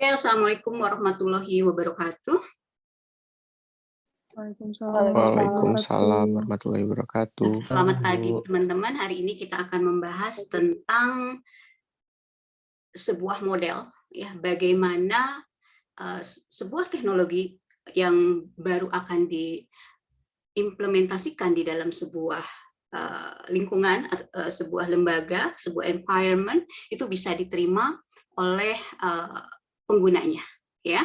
Oke, Assalamualaikum warahmatullahi wabarakatuh. Waalaikumsalam warahmatullahi wabarakatuh. Selamat pagi teman-teman. Hari ini kita akan membahas tentang sebuah model, ya, bagaimana sebuah teknologi yang baru akan diimplementasikan di dalam sebuah lingkungan, sebuah lembaga, sebuah environment itu bisa diterima oleh penggunanya, ya.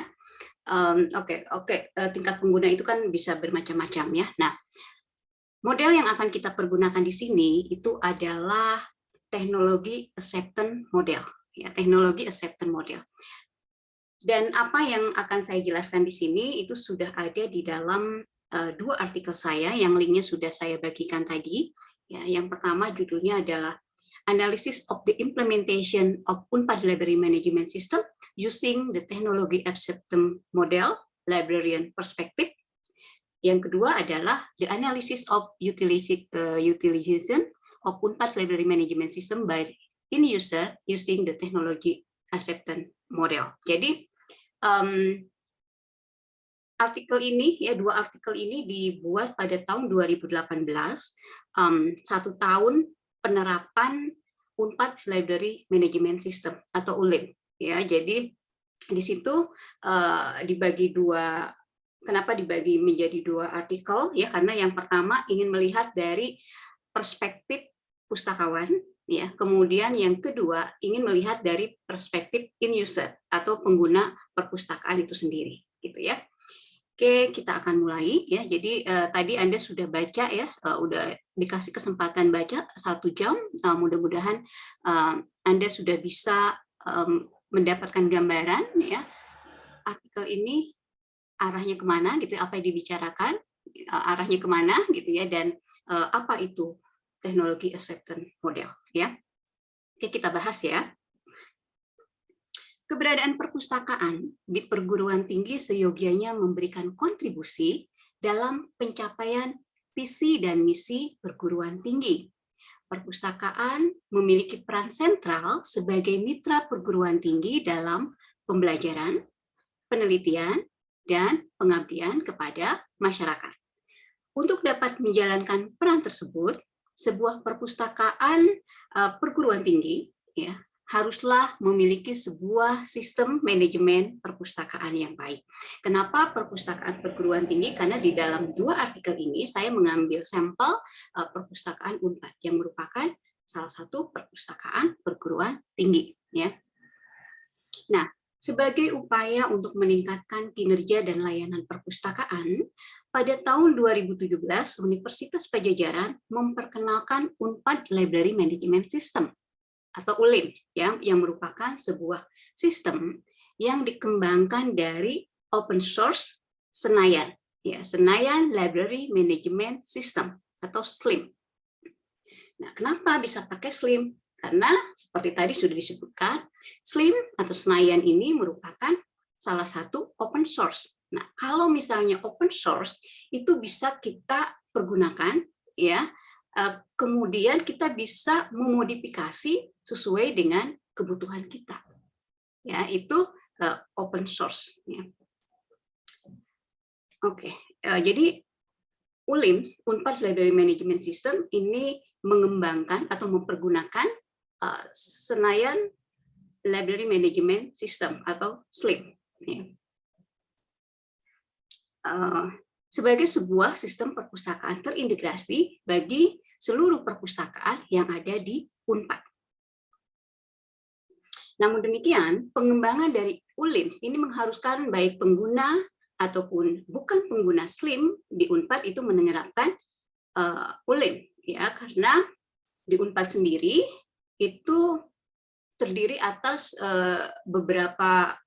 Tingkat pengguna itu kan bisa bermacam-macam, ya. Nah, model yang akan kita pergunakan di sini itu adalah teknologi acceptance model, ya, teknologi acceptance model. Dan apa yang akan saya jelaskan di sini itu sudah ada di dalam dua artikel saya yang linknya sudah saya bagikan tadi. Ya, yang pertama judulnya adalah Analysis of the Implementation of Unpad Library Management System using the Technology Acceptance Model Librarian Perspective. Yang kedua adalah the analysis of utilization of Unpad Library Management System by end user using the Technology Acceptance Model. Jadi artikel ini, ya, dua artikel ini dibuat pada tahun 2018, 1 tahun penerapan Unpad Library Management System atau ULIM, ya. Jadi di situ dibagi dua. Kenapa dibagi menjadi dua artikel? Ya, karena yang pertama ingin melihat dari perspektif pustakawan, ya. Kemudian yang kedua ingin melihat dari perspektif in user atau pengguna perpustakaan itu sendiri, gitu ya. Oke, kita akan mulai, ya. Jadi tadi Anda sudah baca, ya, udah dikasih kesempatan baca 1 jam. Mudah-mudahan Anda sudah bisa mendapatkan gambaran, ya, artikel ini arahnya kemana, gitu, apa yang dibicarakan, arahnya kemana, gitu ya, dan apa itu teknologi acceptance model, ya. Oke, kita bahas, ya. Keberadaan perpustakaan di perguruan tinggi seyogianya memberikan kontribusi dalam pencapaian visi dan misi perguruan tinggi. Perpustakaan memiliki peran sentral sebagai mitra perguruan tinggi dalam pembelajaran, penelitian, dan pengabdian kepada masyarakat. Untuk dapat menjalankan peran tersebut, sebuah perpustakaan perguruan tinggi, ya, haruslah memiliki sebuah sistem manajemen perpustakaan yang baik. Kenapa perpustakaan perguruan tinggi? Karena di dalam dua artikel ini saya mengambil sampel perpustakaan Unpad yang merupakan salah satu perpustakaan perguruan tinggi, ya. Nah, sebagai upaya untuk meningkatkan kinerja dan layanan perpustakaan, pada tahun 2017 Universitas Padjadjaran memperkenalkan Unpad Library Management System atau ULIM, ya, yang merupakan sebuah sistem yang dikembangkan dari open source Senayan, ya, Senayan Library Management System atau SLIM. Nah, kenapa bisa pakai SLIM? Karena seperti tadi sudah disebutkan, SLIM atau Senayan ini merupakan salah satu open source. Nah, kalau misalnya open source itu bisa kita pergunakan, ya, kemudian kita bisa memodifikasi sesuai dengan kebutuhan kita, ya, itu open source, ya. Oke, jadi ULIM, Unpad Library Management System, ini mengembangkan atau mempergunakan Senayan Library Management System atau SLIM, ya. Sebagai sebuah sistem perpustakaan terintegrasi bagi seluruh perpustakaan yang ada di Unpad. Namun demikian, pengembangan dari ULIM ini mengharuskan baik pengguna ataupun bukan pengguna SLIM di Unpad itu menerapkan ULIM, ya, karena di Unpad sendiri itu terdiri atas beberapa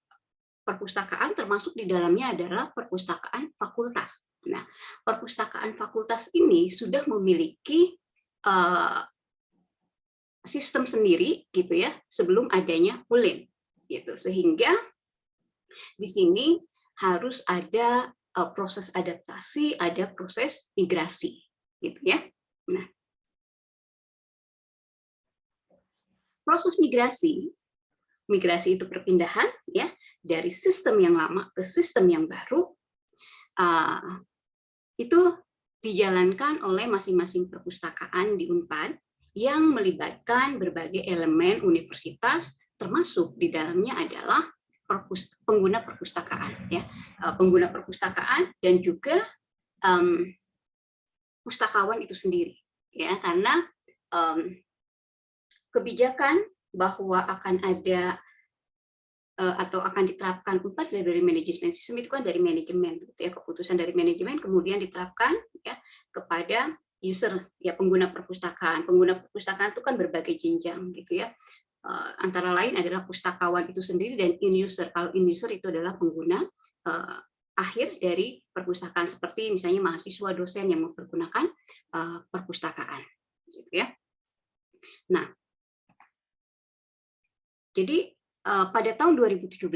perpustakaan, termasuk di dalamnya adalah perpustakaan fakultas. Nah, perpustakaan fakultas ini sudah memiliki sistem sendiri, gitu ya, sebelum adanya ULIM, gitu. Sehingga di sini harus ada proses adaptasi, ada proses migrasi, gitu ya. Nah, proses migrasi itu perpindahan, ya, dari sistem yang lama ke sistem yang baru itu dijalankan oleh masing-masing perpustakaan di Unpad yang melibatkan berbagai elemen universitas, termasuk di dalamnya adalah pengguna perpustakaan, ya, pengguna perpustakaan dan juga pustakawan itu sendiri, ya, karena kebijakan bahwa akan ada atau akan diterapkan 4 library management system itu kan dari manajemen, gitu ya, keputusan dari manajemen kemudian diterapkan ya kepada user, ya, pengguna perpustakaan. Pengguna perpustakaan itu kan berbagai jenjang, gitu ya. Antara lain adalah pustakawan itu sendiri dan in user. Kalau in user itu adalah pengguna akhir dari perpustakaan, seperti misalnya mahasiswa, dosen yang mempergunakan perpustakaan, gitu ya. Nah, jadi pada tahun 2017,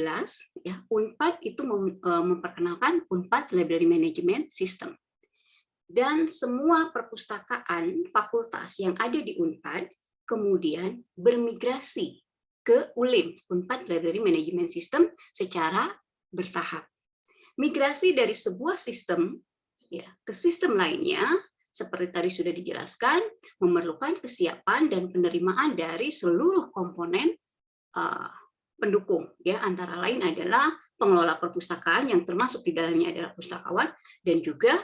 ya, Unpad itu memperkenalkan Unpad Library Management System. Dan semua perpustakaan fakultas yang ada di Unpad kemudian bermigrasi ke ULIM, Unpad Library Management System, secara bertahap. Migrasi dari sebuah sistem, ya, ke sistem lainnya, seperti tadi sudah dijelaskan, memerlukan kesiapan dan penerimaan dari seluruh komponen pendukung, ya, antara lain adalah pengelola perpustakaan yang termasuk di dalamnya adalah pustakawan dan juga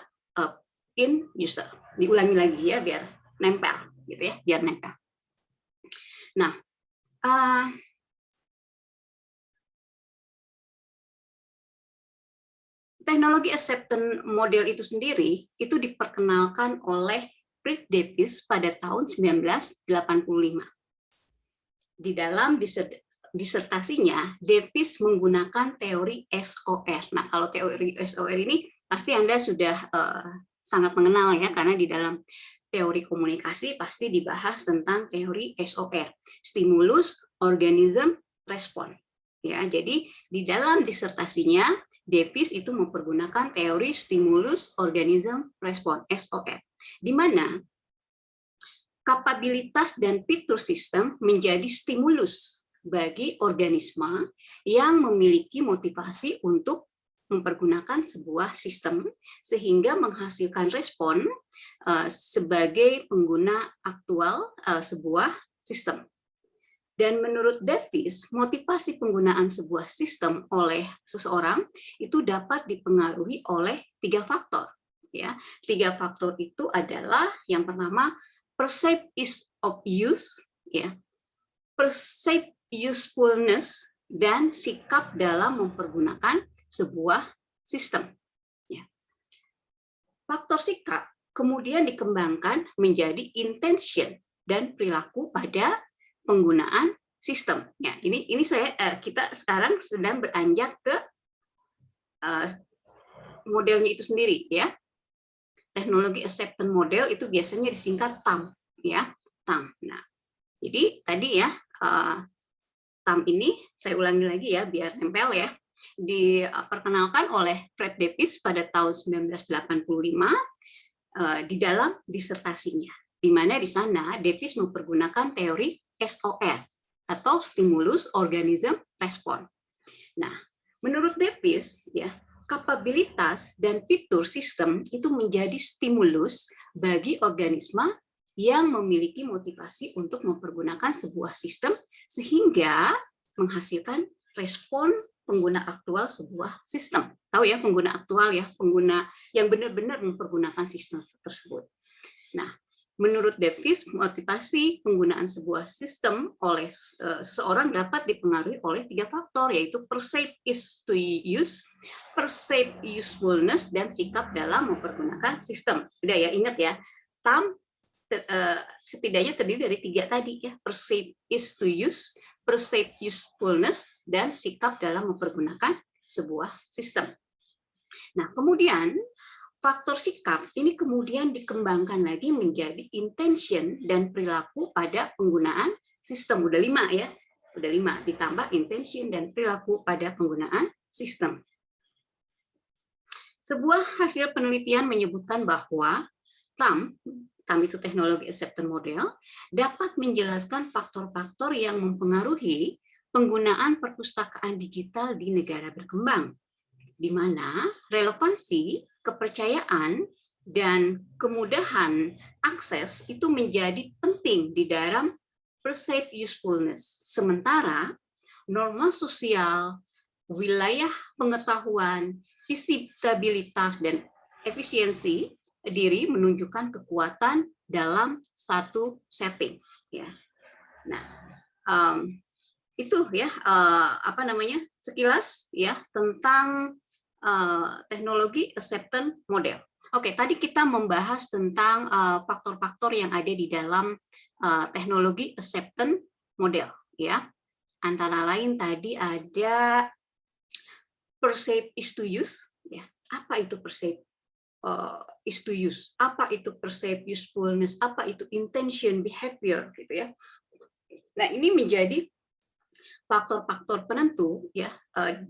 in user. Diulangi lagi ya biar nempel, gitu ya, biar nempel. Nah, teknologi acceptance model itu sendiri itu diperkenalkan oleh Fred Davis pada tahun 1985. Di dalam disertasinya, Davis menggunakan teori SOR. Nah, kalau teori SOR ini pasti Anda sudah sangat mengenal ya, karena di dalam teori komunikasi pasti dibahas tentang teori SOR, stimulus, organism, respon. Ya, jadi di dalam disertasinya Davis itu mempergunakan teori stimulus, organism, respon (SOR), di mana kapabilitas dan fitur sistem menjadi stimulus bagi organisme yang memiliki motivasi untuk mempergunakan sebuah sistem sehingga menghasilkan respon sebagai pengguna aktual sebuah sistem. Dan menurut Davis, motivasi penggunaan sebuah sistem oleh seseorang itu dapat dipengaruhi oleh 3 faktor. Ya, 3 faktor itu adalah yang pertama perceived ease of use, ya, perceived usefulness, dan sikap dalam mempergunakan sebuah sistem. Ya. Faktor sikap kemudian dikembangkan menjadi intention dan perilaku pada penggunaan sistem. Ya, ini kita sekarang sedang beranjak ke modelnya itu sendiri, ya. Teknologi acceptance model itu biasanya disingkat TAM, ya, TAM. Nah, jadi tadi ya TAM ini saya ulangi lagi ya biar nempel ya. Diperkenalkan oleh Fred Davis pada tahun 1985 di dalam disertasinya, di mana di sana Davis mempergunakan teori SOR atau stimulus, organism, respon. Nah, menurut Davis ya, kapabilitas dan fitur sistem itu menjadi stimulus bagi organisme yang memiliki motivasi untuk mempergunakan sebuah sistem sehingga menghasilkan respon pengguna aktual sebuah sistem. Tahu ya, pengguna aktual ya, pengguna yang benar-benar mempergunakan sistem tersebut. Nah, menurut Davis, motivasi penggunaan sebuah sistem oleh seseorang dapat dipengaruhi oleh 3 faktor, yaitu perceived ease to use, perceived usefulness, dan sikap dalam mempergunakan sistem. Udah ya, ingat ya, TAM setidaknya terdiri dari 3 tadi ya, perceived ease to use, perceived usefulness, dan sikap dalam mempergunakan sebuah sistem. Nah, kemudian faktor sikap ini kemudian dikembangkan lagi menjadi intention dan perilaku pada penggunaan sistem. Udah 5 ya, udah 5 ditambah intention dan perilaku pada penggunaan sistem. Sebuah hasil penelitian menyebutkan bahwa TAM itu teknologi acceptance model, dapat menjelaskan faktor-faktor yang mempengaruhi penggunaan perpustakaan digital di negara berkembang, di mana relevansi, kepercayaan, dan kemudahan akses itu menjadi penting di dalam perceived usefulness. Sementara norma sosial, wilayah pengetahuan, visitabilitas, dan efisiensi diri menunjukkan kekuatan dalam satu setting. Ya. Nah, itu ya sekilas ya tentang teknologi acceptance model. Oke, tadi kita membahas tentang faktor-faktor yang ada di dalam teknologi acceptance model, ya. Antara lain tadi ada perceive is to use, ya. Apa itu perceive is to use? Apa itu perceive usefulness? Apa itu intention behavior, gitu ya? Nah, ini menjadi faktor-faktor penentu ya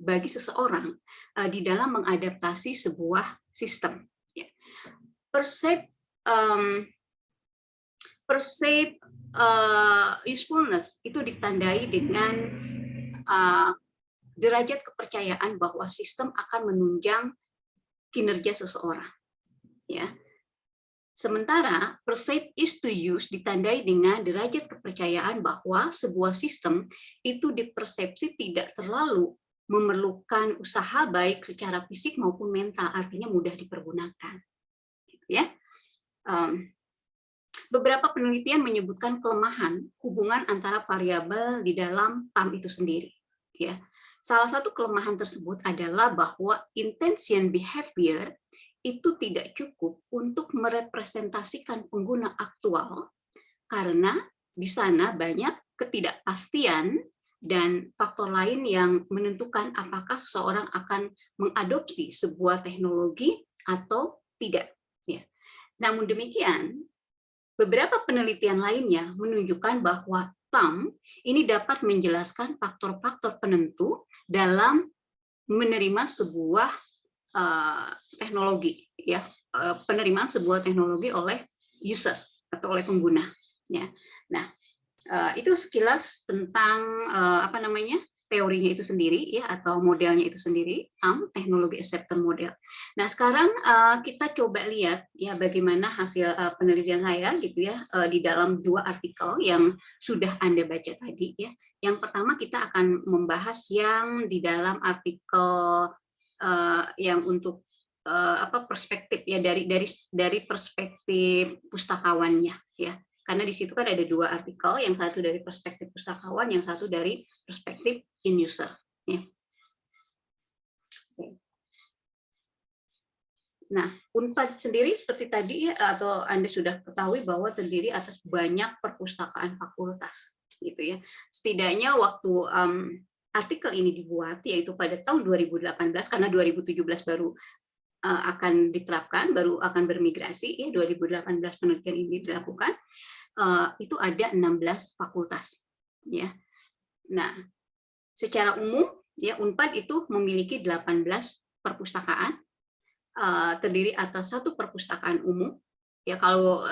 bagi seseorang di dalam mengadaptasi sebuah sistem. Ya. Perceive usefulness itu ditandai dengan derajat kepercayaan bahwa sistem akan menunjang kinerja seseorang. Ya. Sementara perceive is to use ditandai dengan derajat kepercayaan bahwa sebuah sistem itu dipersepsi tidak terlalu memerlukan usaha baik secara fisik maupun mental, artinya mudah dipergunakan. Ya. Beberapa penelitian menyebutkan kelemahan hubungan antara variabel di dalam TAM itu sendiri. Ya. Salah satu kelemahan tersebut adalah bahwa intention behavior itu tidak cukup untuk merepresentasikan pengguna aktual karena di sana banyak ketidakpastian dan faktor lain yang menentukan apakah seseorang akan mengadopsi sebuah teknologi atau tidak. Ya. Namun demikian, beberapa penelitian lainnya menunjukkan bahwa TAM ini dapat menjelaskan faktor-faktor penentu dalam menerima sebuah teknologi, ya, penerimaan sebuah teknologi oleh user atau oleh pengguna. Ya. Nah, itu sekilas tentang teorinya itu sendiri, ya, atau modelnya itu sendiri, TAM, teknologi acceptance model. Nah, sekarang kita coba lihat ya bagaimana hasil penelitian saya gitu ya di dalam 2 artikel yang sudah Anda baca tadi ya. Yang pertama kita akan membahas yang di dalam artikel yang untuk perspektif ya dari perspektif pustakawannya ya, karena di situ kan ada 2 artikel, yang satu dari perspektif pustakawan, yang satu dari perspektif in user ya. Nah, UNPAD sendiri seperti tadi ya, atau Anda sudah ketahui bahwa terdiri atas banyak perpustakaan fakultas gitu ya. Setidaknya waktu artikel ini dibuat, yaitu pada tahun 2018, karena 2017 baru akan diterapkan, baru akan bermigrasi, ya 2018 penelitian ini dilakukan, itu ada 16 fakultas. Ya. Nah, secara umum, ya UNPAD itu memiliki 18 perpustakaan, terdiri atas 1 perpustakaan umum. Ya, kalau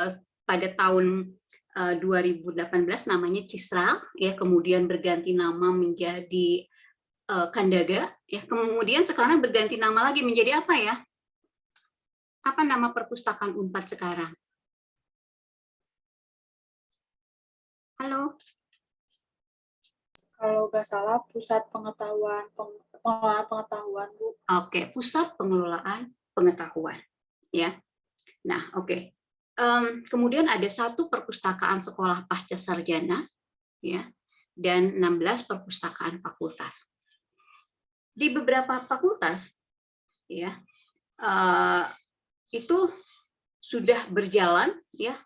pada tahun 2018 namanya Cisral, ya kemudian berganti nama menjadi Kandaga, ya kemudian sekarang berganti nama lagi menjadi apa ya? Apa nama perpustakaan UNPAD sekarang? Halo? Kalau nggak salah Pusat Pengelolaan Pengetahuan, Bu. Oke, Pusat Pengelolaan Pengetahuan. Ya. Nah, oke. Kemudian ada 1 perpustakaan sekolah pasca sarjana, ya, dan 16 perpustakaan fakultas. Di beberapa fakultas, ya, itu sudah berjalan, ya,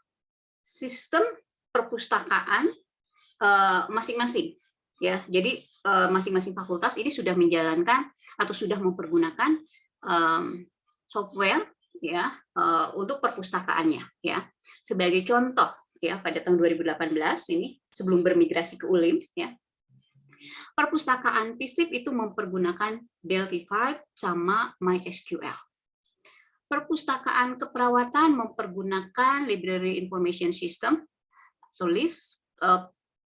sistem perpustakaan masing-masing, ya. Jadi masing-masing fakultas ini sudah menjalankan atau sudah mempergunakan software, ya, untuk perpustakaannya, ya. Sebagai contoh, ya, pada tahun 2018 ini sebelum bermigrasi ke ULIM, ya, perpustakaan FISIP itu mempergunakan Delphi 5 sama MySQL. Perpustakaan keperawatan mempergunakan Library Information System, so LIS.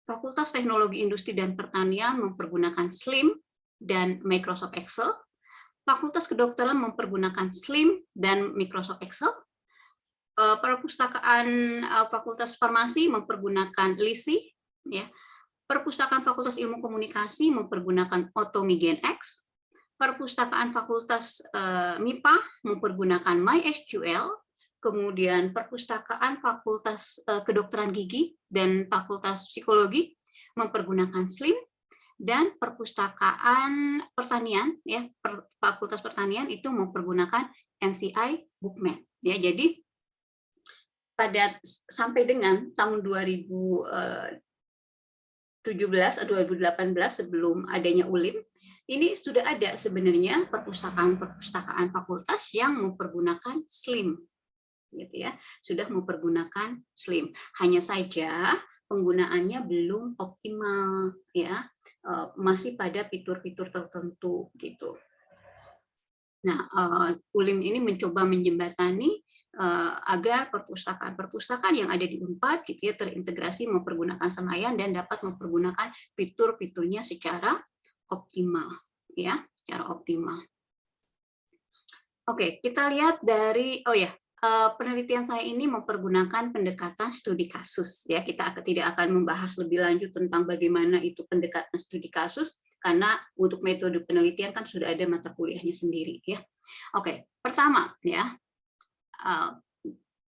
Fakultas Teknologi Industri dan Pertanian mempergunakan SLIM dan Microsoft Excel. Fakultas Kedokteran mempergunakan SLIM dan Microsoft Excel. Perpustakaan Fakultas Farmasi mempergunakan LISI, ya. Perpustakaan Fakultas Ilmu Komunikasi mempergunakan Automigen X. Perpustakaan Fakultas MIPA mempergunakan MySQL. Kemudian perpustakaan Fakultas Kedokteran Gigi dan Fakultas Psikologi mempergunakan SLIM, dan perpustakaan pertanian, ya, Fakultas Pertanian itu mempergunakan NCI Bookman. Ya, jadi sampai dengan tahun 2017 atau 2018 sebelum adanya ULIM, ini sudah ada sebenarnya perpustakaan fakultas yang mempergunakan SLIM. Gitu ya, sudah mempergunakan SLIM. Hanya saja penggunaannya belum optimal, ya, masih pada fitur-fitur tertentu gitu. Nah, ULIM ini mencoba menjembatani agar perpustakaan-perpustakaan yang ada di Unpad gitu ya terintegrasi mempergunakan Senayan dan dapat mempergunakan fitur-fiturnya secara optimal, ya, secara optimal. Oke, kita lihat dari penelitian saya ini mempergunakan pendekatan studi kasus. Ya, kita tidak akan membahas lebih lanjut tentang bagaimana itu pendekatan studi kasus karena untuk metode penelitian kan sudah ada mata kuliahnya sendiri. Ya, oke. Pertama, ya,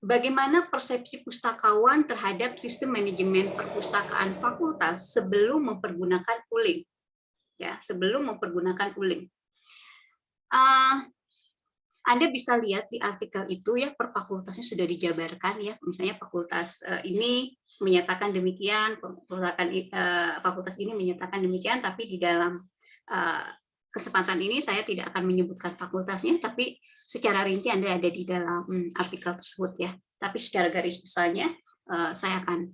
bagaimana persepsi pustakawan terhadap sistem manajemen perpustakaan fakultas sebelum mempergunakan ULIM. Ya, sebelum mempergunakan ULIM. Anda bisa lihat di artikel itu ya, per fakultasnya sudah dijabarkan ya. Misalnya fakultas ini menyatakan demikian, fakultas ini menyatakan demikian, tapi di dalam kesempatan ini saya tidak akan menyebutkan fakultasnya, tapi secara rinci Anda ada di dalam artikel tersebut ya. Tapi secara garis besarnya saya akan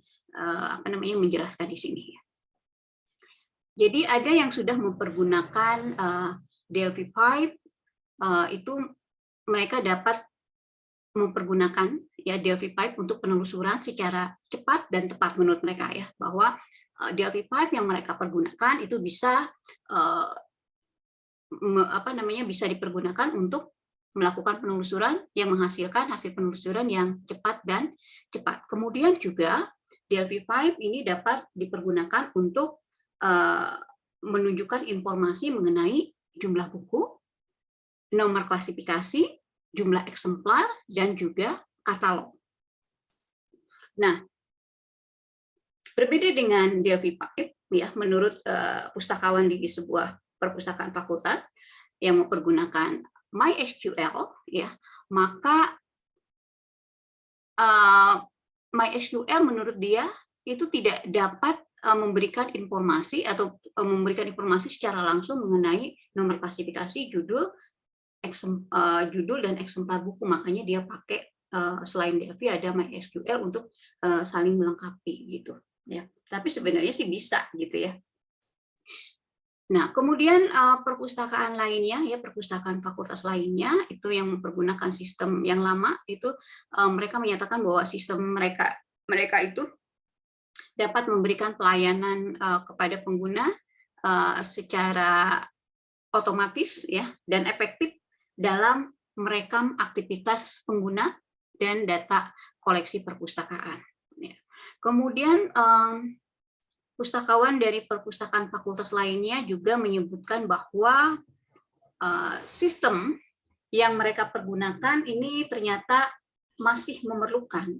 menjelaskan di sini ya. Jadi ada yang sudah mempergunakan Delphi 5 itu mereka dapat mempergunakan ya Delphi 5 untuk penelusuran secara cepat dan tepat menurut mereka ya, bahwa Delphi 5 yang mereka pergunakan itu bisa bisa dipergunakan untuk melakukan penelusuran yang menghasilkan hasil penelusuran yang cepat dan cepat. Kemudian juga Delphi 5 ini dapat dipergunakan untuk menunjukkan informasi mengenai jumlah buku, nomor klasifikasi, jumlah eksemplar, dan juga katalog. Nah, berbeda dengan Delphi 5, ya, menurut pustakawan di sebuah perpustakaan fakultas yang mempergunakan MySQL, ya, maka MySQL menurut dia itu tidak dapat memberikan informasi atau memberikan informasi secara langsung mengenai nomor klasifikasi, judul dan eksemplar buku, makanya dia pakai selain Delphi ada MySQL untuk saling melengkapi gitu ya. Tapi sebenarnya sih bisa gitu ya. Nah, kemudian perpustakaan lainnya ya, perpustakaan fakultas lainnya itu yang mempergunakan sistem yang lama itu mereka menyatakan bahwa sistem mereka itu dapat memberikan pelayanan kepada pengguna secara otomatis ya dan efektif dalam merekam aktivitas pengguna dan data koleksi perpustakaan. Kemudian pustakawan dari perpustakaan fakultas lainnya juga menyebutkan bahwa sistem yang mereka pergunakan ini ternyata masih memerlukan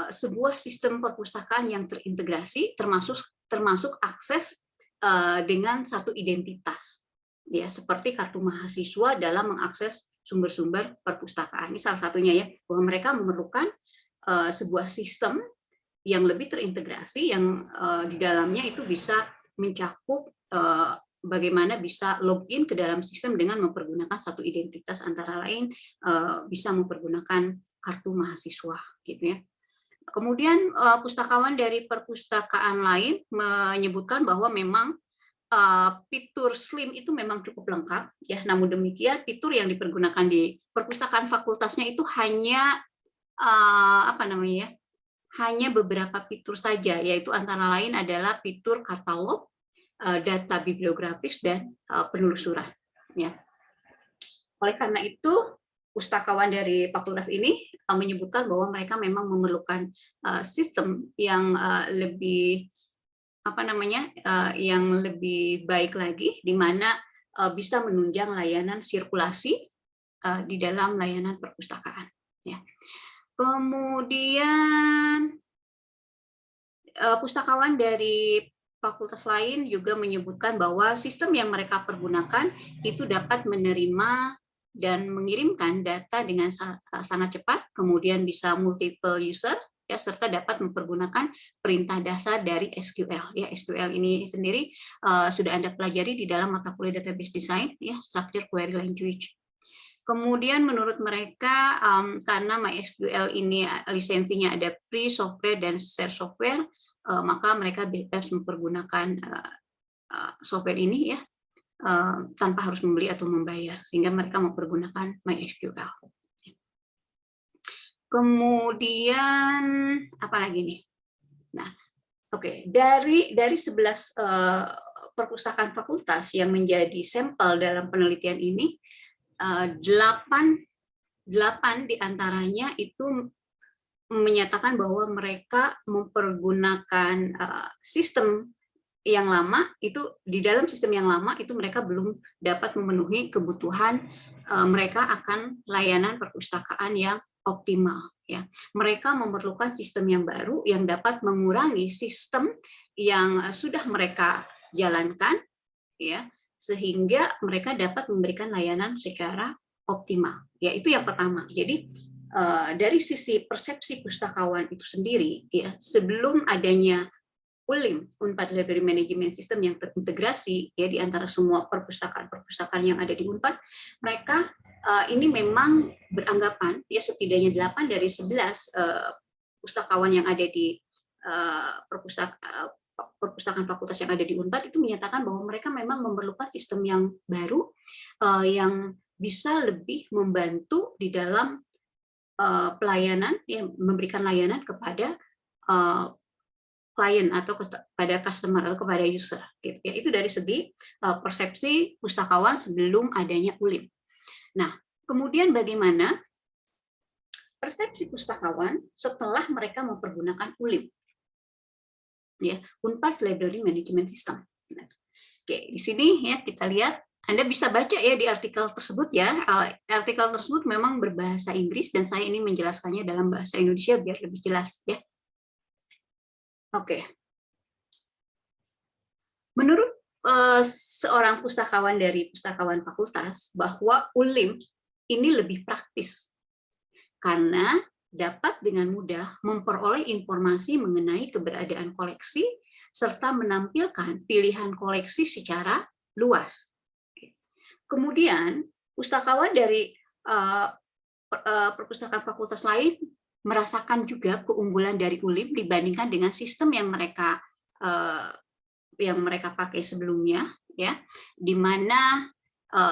sebuah sistem perpustakaan yang terintegrasi, termasuk akses dengan satu identitas. Ya, seperti kartu mahasiswa dalam mengakses sumber-sumber perpustakaan. Ini salah satunya ya, bahwa mereka memerlukan sebuah sistem yang lebih terintegrasi yang di dalamnya itu bisa mencakup bagaimana bisa login ke dalam sistem dengan mempergunakan satu identitas, antara lain bisa mempergunakan kartu mahasiswa gitu ya. Kemudian pustakawan dari perpustakaan lain menyebutkan bahwa memang fitur SLIM itu memang cukup lengkap ya, namun demikian fitur yang dipergunakan di perpustakaan fakultasnya itu hanya hanya beberapa fitur saja, yaitu antara lain adalah fitur katalog, data bibliografis, dan penelusuran. Ya. Oleh karena itu, pustakawan dari fakultas ini menyebutkan bahwa mereka memang memerlukan sistem yang lebih yang lebih baik lagi, di mana bisa menunjang layanan sirkulasi di dalam layanan perpustakaan. Ya. Kemudian pustakawan dari fakultas lain juga menyebutkan bahwa sistem yang mereka pergunakan itu dapat menerima dan mengirimkan data dengan sangat cepat, kemudian bisa multiple user, ya, serta dapat mempergunakan perintah dasar dari SQL. Ya, SQL ini sendiri sudah Anda pelajari di dalam mata kuliah database design, ya, structure query language. Kemudian menurut mereka karena MySQL ini lisensinya ada free software dan share software, maka mereka bebas mempergunakan software ini, ya, tanpa harus membeli atau membayar, sehingga mereka mempergunakan MySQL. Kemudian apa lagi nih? Nah, oke, dari 11 perpustakaan fakultas yang menjadi sampel dalam penelitian ini, 8 diantaranya itu menyatakan bahwa mereka mempergunakan sistem yang lama. Itu di dalam sistem yang lama itu mereka belum dapat memenuhi kebutuhan mereka akan layanan perpustakaan yang optimal. Ya, mereka memerlukan sistem yang baru yang dapat mengurangi sistem yang sudah mereka jalankan, ya, sehingga mereka dapat memberikan layanan secara optimal. Ya, itu yang pertama. Jadi dari sisi persepsi pustakawan itu sendiri, ya, sebelum adanya ULIM, Unpad Library Management System, yang terintegrasi, ya, di antara semua perpustakaan yang ada di Unpad, mereka ini memang beranggapan, ya, setidaknya 8 dari 11 pustakawan yang ada di perpustakaan fakultas yang ada di Unpad itu menyatakan bahwa mereka memang memerlukan sistem yang baru yang bisa lebih membantu di dalam pelayanan, yang memberikan layanan kepada klien atau kepada customer atau kepada user, gitu, ya. Itu dari segi persepsi pustakawan sebelum adanya ULIM. Nah, kemudian bagaimana persepsi pustakawan setelah mereka mempergunakan ULIM, ya, Unpad Library Management System. Oke, di sini, ya, kita lihat, Anda bisa baca, ya, di artikel tersebut, ya. Artikel tersebut memang berbahasa Inggris dan saya ini menjelaskannya dalam bahasa Indonesia biar lebih jelas, ya. Oke. Menurut seorang pustakawan dari pustakawan fakultas, bahwa ULIM ini lebih praktis karena dapat dengan mudah memperoleh informasi mengenai keberadaan koleksi serta menampilkan pilihan koleksi secara luas. Kemudian pustakawan dari perpustakaan fakultas lain merasakan juga keunggulan dari ULIM dibandingkan dengan sistem yang mereka pakai sebelumnya, ya, di mana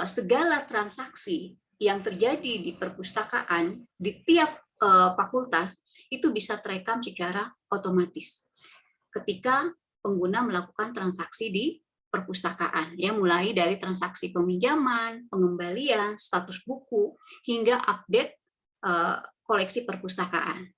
segala transaksi yang terjadi di perpustakaan di tiap fakultas itu bisa terekam secara otomatis ketika pengguna melakukan transaksi di perpustakaan, ya, mulai dari transaksi peminjaman, pengembalian, status buku, hingga update koleksi perpustakaan.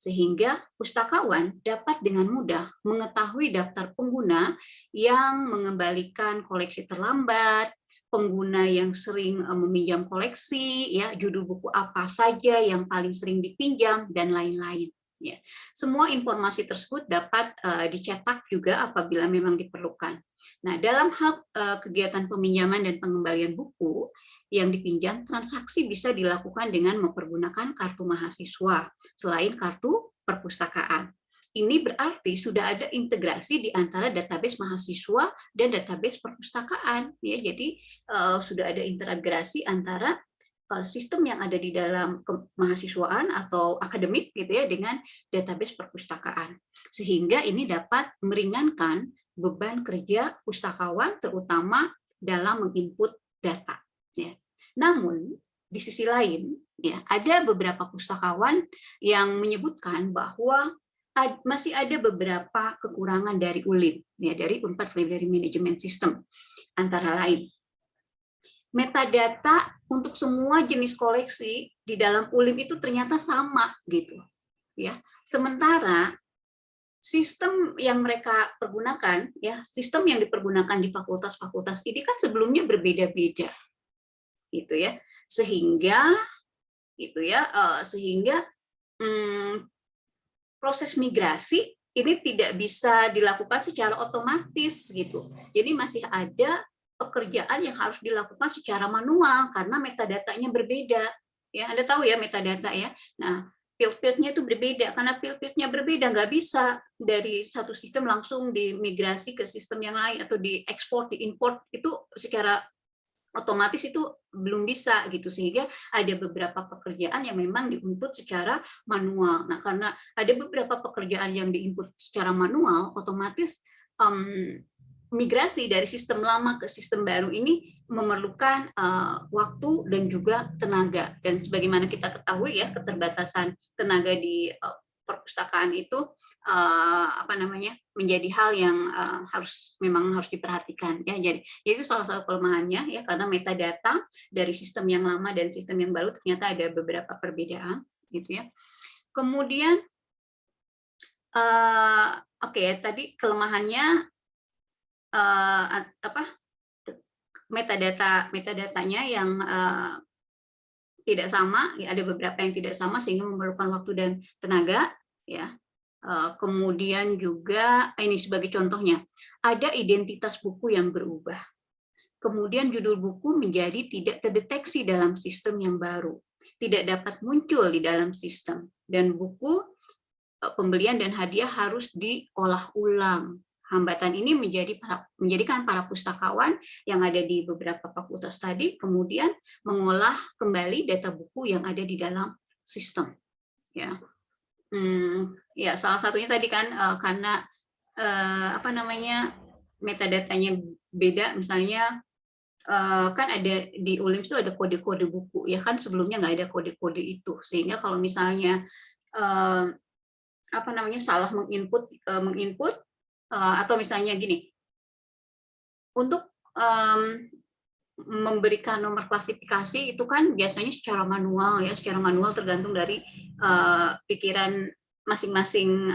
Sehingga pustakawan dapat dengan mudah mengetahui daftar pengguna yang mengembalikan koleksi terlambat, pengguna yang sering meminjam koleksi, ya, judul buku apa saja yang paling sering dipinjam, dan lain-lain. Ya. Semua informasi tersebut dapat dicetak juga apabila memang diperlukan. Nah, dalam hal kegiatan peminjaman dan pengembalian buku yang dipinjam, transaksi bisa dilakukan dengan mempergunakan kartu mahasiswa selain kartu perpustakaan. Ini berarti sudah ada integrasi di antara database mahasiswa dan database perpustakaan, ya. Jadi sudah ada integrasi antara sistem yang ada di dalam kemahasiswaan atau akademik, gitu, ya, dengan database perpustakaan, sehingga ini dapat meringankan beban kerja pustakawan terutama dalam menginput data, ya. Namun di sisi lain, ya, ada beberapa pustakawan yang menyebutkan bahwa masih ada beberapa kekurangan dari ULIM, ya, dari Unpad Library Management System, antara lain metadata untuk semua jenis koleksi di dalam ULIM itu ternyata sama gitu, ya. Sementara sistem yang mereka pergunakan, ya, sistem yang dipergunakan di fakultas-fakultas ini kan sebelumnya berbeda-beda, gitu ya, sehingga proses migrasi ini tidak bisa dilakukan secara otomatis gitu. Jadi masih ada pekerjaan yang harus dilakukan secara manual karena metadatanya berbeda. Ya, Anda tahu ya metadata ya. Nah, field-fieldnya itu berbeda. Karena field-fieldnya berbeda, nggak bisa dari satu sistem langsung dimigrasi ke sistem yang lain atau diekspor, diimport itu secara otomatis itu belum bisa gitu, sehingga ada beberapa pekerjaan yang memang diinput secara manual. Nah, karena ada beberapa pekerjaan yang diinput secara manual, otomatis migrasi dari sistem lama ke sistem baru ini memerlukan waktu dan juga tenaga. Dan sebagaimana kita ketahui ya, keterbatasan tenaga di perpustakaan itu menjadi hal yang memang harus diperhatikan ya. Jadi itu salah satu kelemahannya ya, karena metadata dari sistem yang lama dan sistem yang baru ternyata ada beberapa perbedaan gitu ya. Kemudian tadi kelemahannya metadatanya yang tidak sama ya, ada beberapa yang tidak sama sehingga memerlukan waktu dan tenaga ya. Kemudian juga ini sebagai contohnya, ada identitas buku yang berubah. Kemudian judul buku menjadi tidak terdeteksi dalam sistem yang baru, tidak dapat muncul di dalam sistem, dan buku pembelian dan hadiah harus diolah ulang. Hambatan ini menjadikan para pustakawan yang ada di beberapa fakultas tadi kemudian mengolah kembali data buku yang ada di dalam sistem. Ya. Ya, salah satunya tadi kan karena metadatanya beda, misalnya kan ada di ULIM itu ada kode-kode buku ya kan, sebelumnya nggak ada kode-kode itu, sehingga kalau misalnya salah menginput atau misalnya gini, untuk memberikan nomor klasifikasi itu kan biasanya secara manual ya, secara manual tergantung dari pikiran masing-masing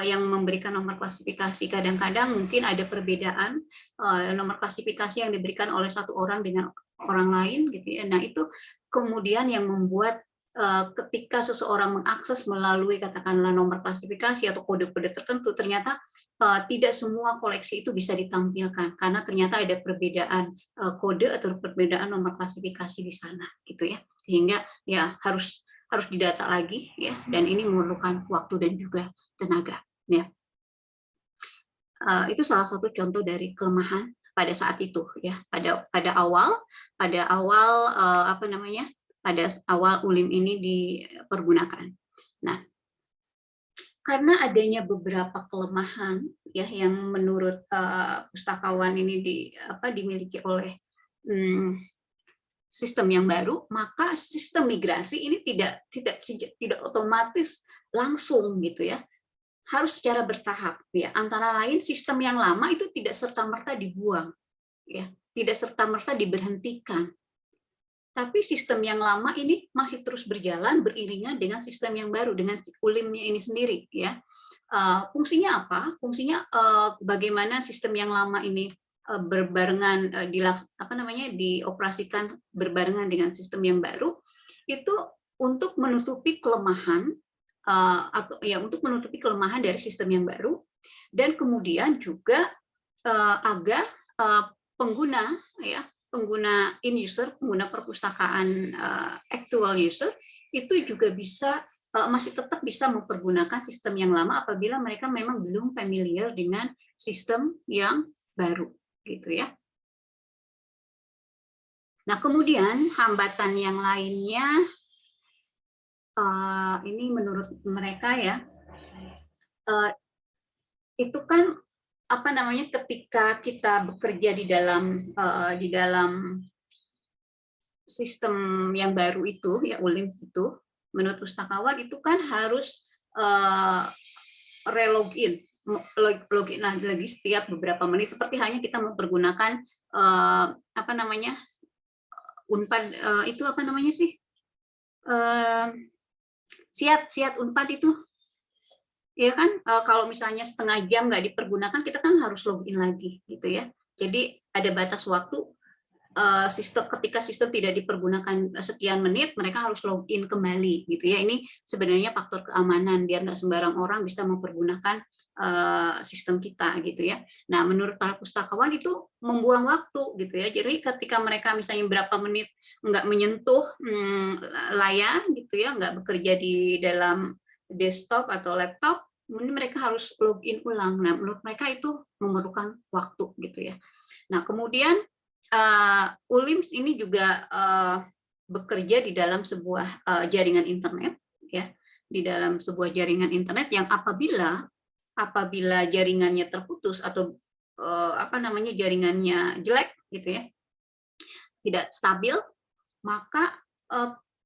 yang memberikan nomor klasifikasi. Kadang-kadang mungkin ada perbedaan nomor klasifikasi yang diberikan oleh satu orang dengan orang lain gitu ya. Nah, itu kemudian yang membuat ketika seseorang mengakses melalui katakanlah nomor klasifikasi atau kode-kode tertentu, ternyata tidak semua koleksi itu bisa ditampilkan karena ternyata ada perbedaan kode atau perbedaan nomor klasifikasi di sana gitu ya, sehingga ya harus didata lagi ya, dan ini memerlukan waktu dan juga tenaga ya. Itu salah satu contoh dari kelemahan pada saat itu ya, pada awal ULIM ini dipergunakan. Nah, karena adanya beberapa kelemahan ya yang menurut pustakawan ini dimiliki oleh sistem yang baru, maka sistem migrasi ini tidak otomatis langsung gitu ya, harus secara bertahap ya. Antara lain sistem yang lama itu tidak serta-merta dibuang ya, tidak serta-merta diberhentikan. Tapi sistem yang lama ini masih terus berjalan beriringan dengan sistem yang baru, dengan ULIM-nya ini sendiri ya. Fungsinya apa? Fungsinya bagaimana sistem yang lama ini berbarengan dioperasikan berbarengan dengan sistem yang baru, itu untuk menutupi kelemahan untuk menutupi kelemahan dari sistem yang baru, dan kemudian juga agar pengguna in user, pengguna perpustakaan actual user itu juga bisa masih tetap bisa mempergunakan sistem yang lama apabila mereka memang belum familiar dengan sistem yang baru gitu ya. Nah, kemudian hambatan yang lainnya ini menurut mereka ya, itu kan ketika kita bekerja di dalam sistem yang baru itu ya, ULIM itu menurut pustakawan itu kan harus relogin, login lagi setiap beberapa menit, seperti hanya kita mempergunakan apa namanya, Unpad, itu apa namanya sih, siat Unpad itu, ya kan, kalau misalnya setengah jam nggak dipergunakan, kita kan harus login lagi, gitu ya. Jadi ada batas waktu, ketika sistem tidak dipergunakan sekian menit, mereka harus login kembali, gitu ya. Ini sebenarnya faktor keamanan, biar nggak sembarang orang bisa mempergunakan sistem kita, gitu ya. Nah, menurut para pustakawan itu membuang waktu, gitu ya. Jadi ketika mereka misalnya berapa menit nggak menyentuh layar, gitu ya, nggak bekerja di dalam desktop atau laptop, kemudian mereka harus login ulang. Nah, menurut mereka itu memerlukan waktu, gitu ya. Nah, kemudian ULIMS ini juga bekerja di dalam sebuah jaringan internet, ya, di dalam sebuah jaringan internet yang apabila jaringannya terputus atau apa namanya, jaringannya jelek, gitu ya, tidak stabil, maka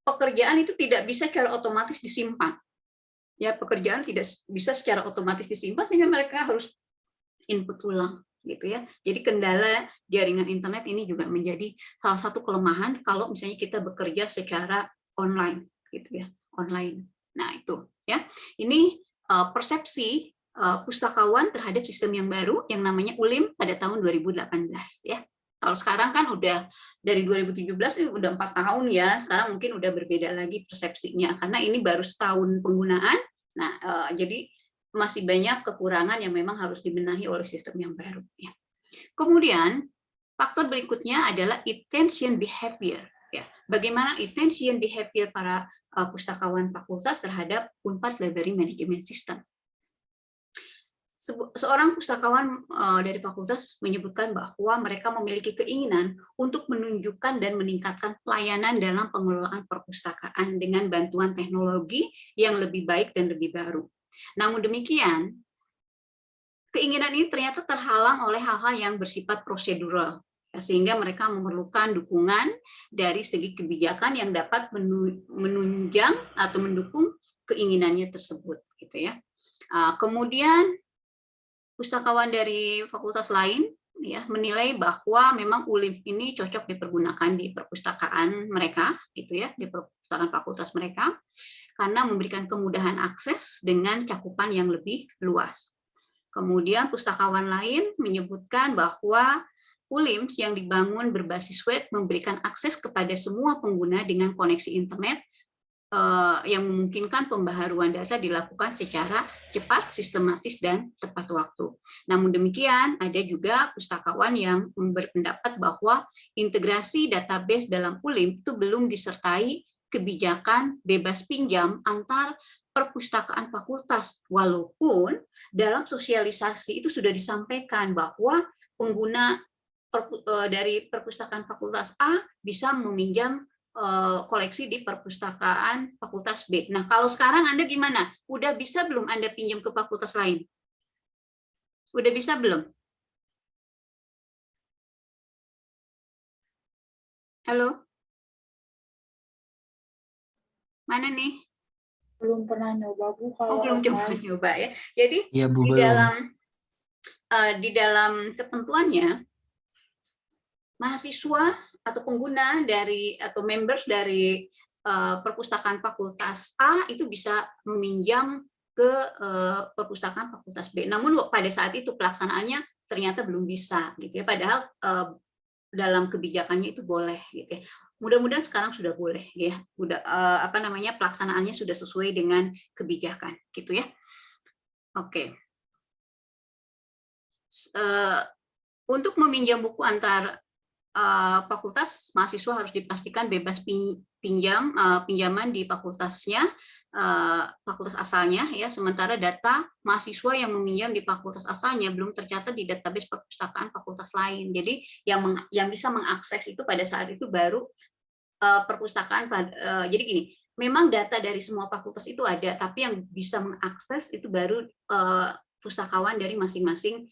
pekerjaan itu tidak bisa secara otomatis disimpan. Ya, pekerjaan tidak bisa secara otomatis disimpan, sehingga mereka harus input ulang, gitu ya. Jadi kendala jaringan internet ini juga menjadi salah satu kelemahan kalau misalnya kita bekerja secara online, gitu ya, online. Nah, itu ya. Ini persepsi pustakawan terhadap sistem yang baru yang namanya ULIM pada tahun 2018, ya. Kalau sekarang kan udah dari 2017 udah 4 tahun ya. Sekarang mungkin udah berbeda lagi persepsinya karena ini baru setahun penggunaan. Nah, jadi masih banyak kekurangan yang memang harus dibenahi oleh sistem yang baru. Ya. Kemudian faktor berikutnya adalah attention behavior. Ya. Bagaimana attention behavior para pustakawan fakultas terhadap Unpad Library Management System. Seorang pustakawan dari fakultas menyebutkan bahwa mereka memiliki keinginan untuk menunjukkan dan meningkatkan pelayanan dalam pengelolaan perpustakaan dengan bantuan teknologi yang lebih baik dan lebih baru. Namun demikian, keinginan ini ternyata terhalang oleh hal-hal yang bersifat prosedural, sehingga mereka memerlukan dukungan dari segi kebijakan yang dapat menunjang atau mendukung keinginannya tersebut, gitu ya. Kemudian pustakawan dari fakultas lain ya menilai bahwa memang ULIM ini cocok dipergunakan di perpustakaan mereka, gitu ya, di perpustakaan fakultas mereka, karena memberikan kemudahan akses dengan cakupan yang lebih luas. Kemudian pustakawan lain menyebutkan bahwa ULIM yang dibangun berbasis web memberikan akses kepada semua pengguna dengan koneksi internet yang memungkinkan pembaharuan data dilakukan secara cepat, sistematis, dan tepat waktu. Namun demikian, ada juga pustakawan yang berpendapat bahwa integrasi database dalam ULIM itu belum disertai kebijakan bebas pinjam antar perpustakaan fakultas, walaupun dalam sosialisasi itu sudah disampaikan bahwa pengguna dari perpustakaan fakultas A bisa meminjam koleksi di perpustakaan fakultas B. Nah, kalau sekarang Anda gimana? Udah bisa belum Anda pinjam ke fakultas lain? Udah bisa belum? Halo? Mana nih? Belum pernah nyoba, Bu, Oh, kalau belum coba ya. Jadi Iya, Bu, di belum. dalam ketentuannya, mahasiswa atau pengguna dari atau members dari perpustakaan fakultas A itu bisa meminjam ke perpustakaan fakultas B. Namun pada saat itu pelaksanaannya ternyata belum bisa, gitu ya. Padahal dalam kebijakannya itu boleh, gitu ya. Mudah-mudahan sekarang sudah boleh, ya. Udah apa namanya, pelaksanaannya sudah sesuai dengan kebijakan, gitu ya. Oke. Untuk meminjam buku antar fakultas, mahasiswa harus dipastikan bebas pinjaman di fakultasnya, fakultas asalnya, ya. Sementara data mahasiswa yang meminjam di fakultas asalnya belum tercatat di database perpustakaan fakultas lain. Jadi yang bisa mengakses itu pada saat itu baru perpustakaan. Jadi gini, memang data dari semua fakultas itu ada, tapi yang bisa mengakses itu baru pustakawan dari masing-masing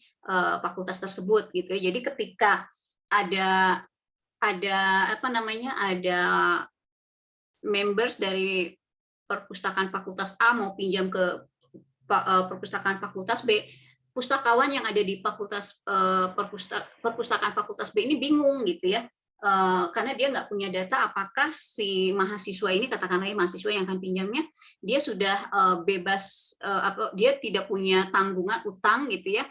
fakultas tersebut, gitu. Jadi ketika ada apa namanya, ada members dari perpustakaan fakultas A mau pinjam ke perpustakaan fakultas B, pustakawan yang ada di perpustakaan fakultas B ini bingung gitu ya, karena dia nggak punya data apakah si mahasiswa ini, katakanlah mahasiswa yang akan pinjamnya, dia sudah bebas, dia tidak punya tanggungan utang gitu ya,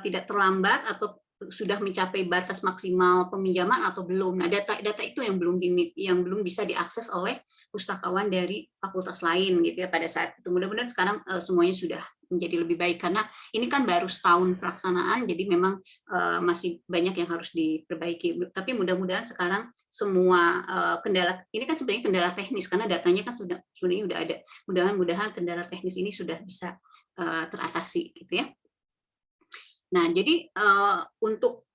tidak terlambat atau sudah mencapai batas maksimal peminjaman atau belum. Nah, data itu yang belum bisa diakses oleh pustakawan dari fakultas lain gitu ya pada saat itu. Mudah-mudahan sekarang semuanya sudah menjadi lebih baik, karena ini kan baru setahun pelaksanaan, jadi memang masih banyak yang harus diperbaiki. Tapi mudah-mudahan sekarang semua kendala ini kan sebenarnya kendala teknis, karena datanya kan sudah ada. Mudah-mudahan kendala teknis ini sudah bisa teratasi gitu ya. Nah, jadi untuk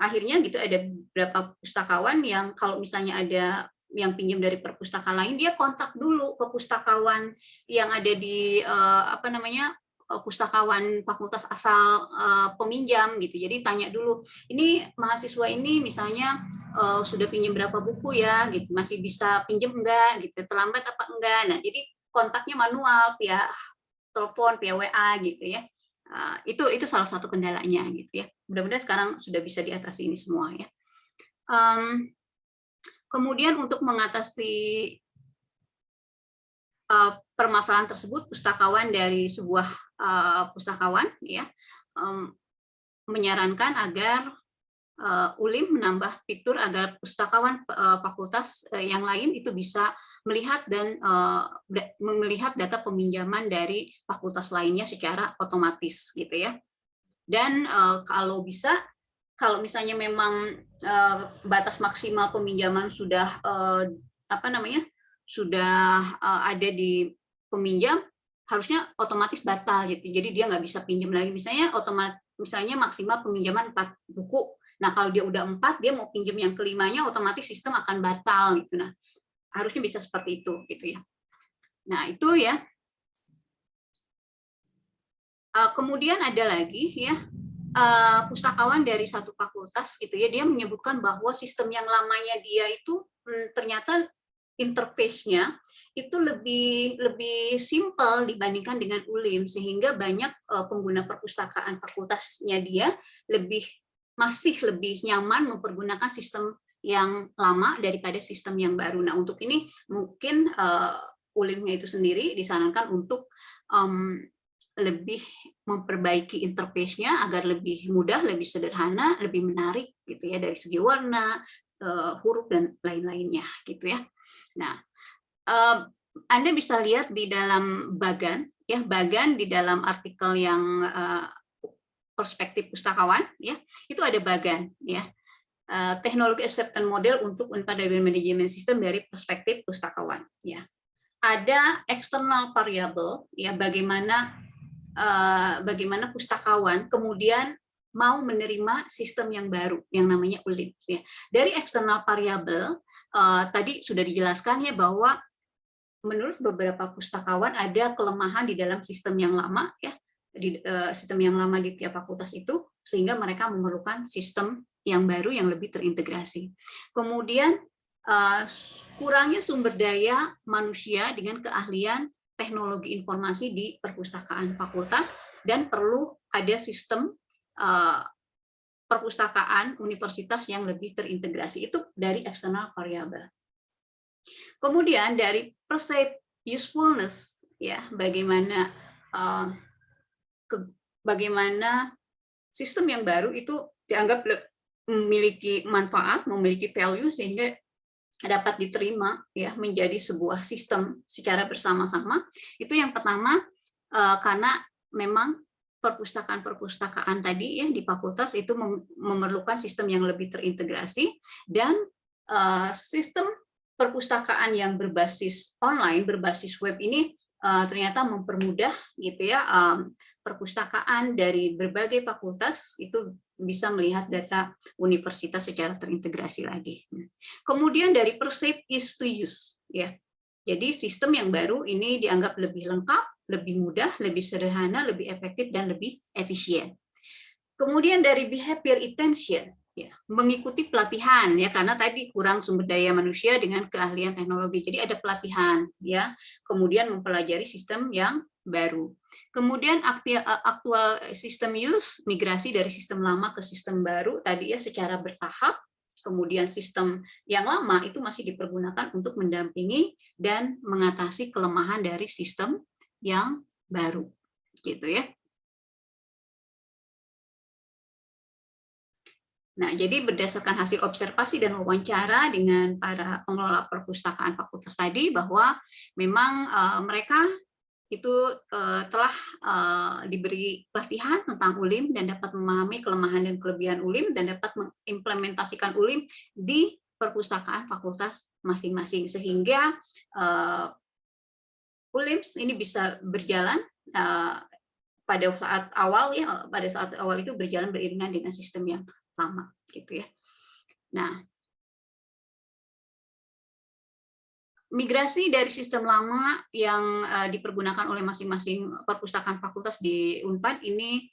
akhirnya gitu ada beberapa pustakawan yang kalau misalnya ada yang pinjam dari perpustakaan lain, dia kontak dulu ke pustakawan yang ada di pustakawan fakultas asal peminjam gitu. Jadi tanya dulu, ini mahasiswa ini misalnya sudah pinjam berapa buku ya, gitu, masih bisa pinjam enggak, gitu, terlambat apa enggak. Nah, jadi kontaknya manual via telepon, via WA gitu ya. Itu salah satu kendalanya gitu ya. Mudah-mudahan sekarang sudah bisa diatasi ini semua ya. Kemudian untuk mengatasi permasalahan tersebut, pustakawan dari sebuah pustakawan ya menyarankan agar ULIM menambah fitur agar pustakawan fakultas yang lain itu bisa melihat data peminjaman dari fakultas lainnya secara otomatis gitu ya. Dan kalau bisa, kalau misalnya memang batas maksimal peminjaman sudah ada di peminjam, harusnya otomatis batal gitu. Jadi dia nggak bisa pinjam lagi. Misalnya maksimal peminjaman 4 buku. Nah, kalau dia udah 4, dia mau pinjam yang kelimanya, otomatis sistem akan batal gitu. Nah, harusnya bisa seperti itu gitu ya. Nah, itu ya. Kemudian ada lagi ya, pustakawan dari satu fakultas gitu ya, dia menyebutkan bahwa sistem yang lamanya dia itu ternyata interface-nya itu lebih simpel dibandingkan dengan ULIM, sehingga banyak pengguna perpustakaan fakultasnya dia masih lebih nyaman mempergunakan sistem yang lama daripada sistem yang baru. Nah, untuk ini mungkin ULIM-nya itu sendiri disarankan untuk lebih memperbaiki interface-nya agar lebih mudah, lebih sederhana, lebih menarik gitu ya, dari segi warna, huruf dan lain-lainnya gitu ya. Nah, Anda bisa lihat di dalam bagan di dalam artikel yang perspektif pustakawan ya, itu ada bagan ya. Teknologi acceptance model untuk unpaid management system dari perspektif pustakawan ya. Ada external variable ya, bagaimana pustakawan kemudian mau menerima sistem yang baru yang namanya ULIM ya. Dari external variable tadi sudah dijelaskan ya, bahwa menurut beberapa pustakawan ada kelemahan di dalam sistem yang lama ya, sistem yang lama di tiap fakultas itu, sehingga mereka memerlukan sistem yang baru yang lebih terintegrasi. Kemudian kurangnya sumber daya manusia dengan keahlian teknologi informasi di perpustakaan fakultas, dan perlu ada sistem perpustakaan universitas yang lebih terintegrasi. Itu dari external variable. Kemudian dari perceived usefulness ya, bagaimana sistem yang baru itu dianggap memiliki manfaat, memiliki value, sehingga dapat diterima ya menjadi sebuah sistem secara bersama-sama. Itu yang pertama, karena memang perpustakaan tadi ya di fakultas itu memerlukan sistem yang lebih terintegrasi, dan sistem perpustakaan yang berbasis online, berbasis web ini ternyata mempermudah gitu ya, perpustakaan dari berbagai fakultas itu bisa melihat data universitas secara terintegrasi lagi. Kemudian dari perceived ease to use ya. Jadi sistem yang baru ini dianggap lebih lengkap, lebih mudah, lebih sederhana, lebih efektif dan lebih efisien. Kemudian dari behavior attention ya, mengikuti pelatihan ya, karena tadi kurang sumber daya manusia dengan keahlian teknologi. Jadi ada pelatihan ya, kemudian mempelajari sistem yang baru. Kemudian aktual sistem use, migrasi dari sistem lama ke sistem baru tadi ya secara bertahap. Kemudian sistem yang lama itu masih dipergunakan untuk mendampingi dan mengatasi kelemahan dari sistem yang baru, gitu ya. Nah, jadi berdasarkan hasil observasi dan wawancara dengan para pengelola perpustakaan fakultas tadi, bahwa memang mereka itu telah diberi pelatihan tentang ULIM dan dapat memahami kelemahan dan kelebihan ULIM dan dapat mengimplementasikan ULIM di perpustakaan fakultas masing-masing, sehingga ULIM ini bisa berjalan pada saat awal ya, pada saat awal itu berjalan beriringan dengan sistem yang lama, gitu ya. Nah, migrasi dari sistem lama yang dipergunakan oleh masing-masing perpustakaan fakultas di Unpad ini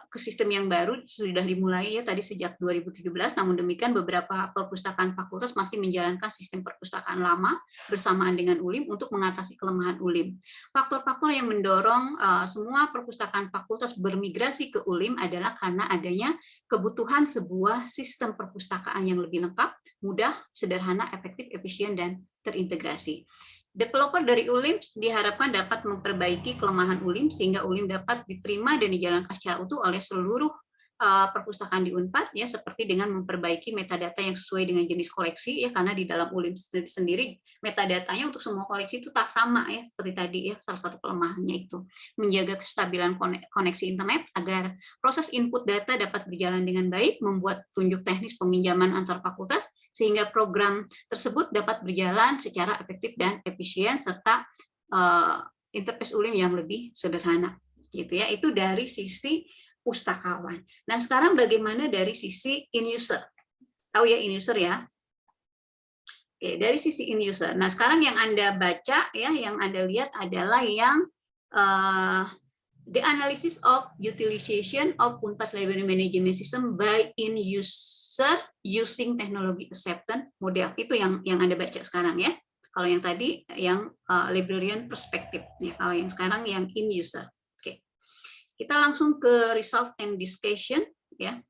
ke sistem yang baru sudah dimulai ya tadi sejak 2017, namun demikian beberapa perpustakaan fakultas masih menjalankan sistem perpustakaan lama bersamaan dengan ULIM untuk mengatasi kelemahan ULIM. Faktor-faktor yang mendorong semua perpustakaan fakultas bermigrasi ke ULIM adalah karena adanya kebutuhan sebuah sistem perpustakaan yang lebih lengkap, mudah, sederhana, efektif, efisien, dan terintegrasi. Developer dari ULIM diharapkan dapat memperbaiki kelemahan ULIM sehingga ULIM dapat diterima dan dijalankan secara utuh oleh seluruh perpustakaan di Unpad ya, seperti dengan memperbaiki metadata yang sesuai dengan jenis koleksi ya, karena di dalam ULIM sendiri metadatanya untuk semua koleksi itu tak sama ya, seperti tadi ya, salah satu kelemahannya itu menjaga kestabilan koneksi internet agar proses input data dapat berjalan dengan baik, membuat tunjuk teknis peminjaman antar fakultas sehingga program tersebut dapat berjalan secara efektif dan efisien serta interface ULIM yang lebih sederhana gitu ya. Itu dari sisi pustakawan. Nah, sekarang bagaimana dari sisi in-user? Tahu ya in-user ya? Oke, dari sisi in-user. Nah, sekarang yang Anda baca, ya, yang Anda lihat adalah yang the analysis of utilization of Unpad Library Management System by in-user using technology acceptance model. Itu yang Anda baca sekarang ya. Kalau yang tadi, yang librarian perspective. Ya, kalau yang sekarang, yang in-user. Kita langsung ke result and discussion ya.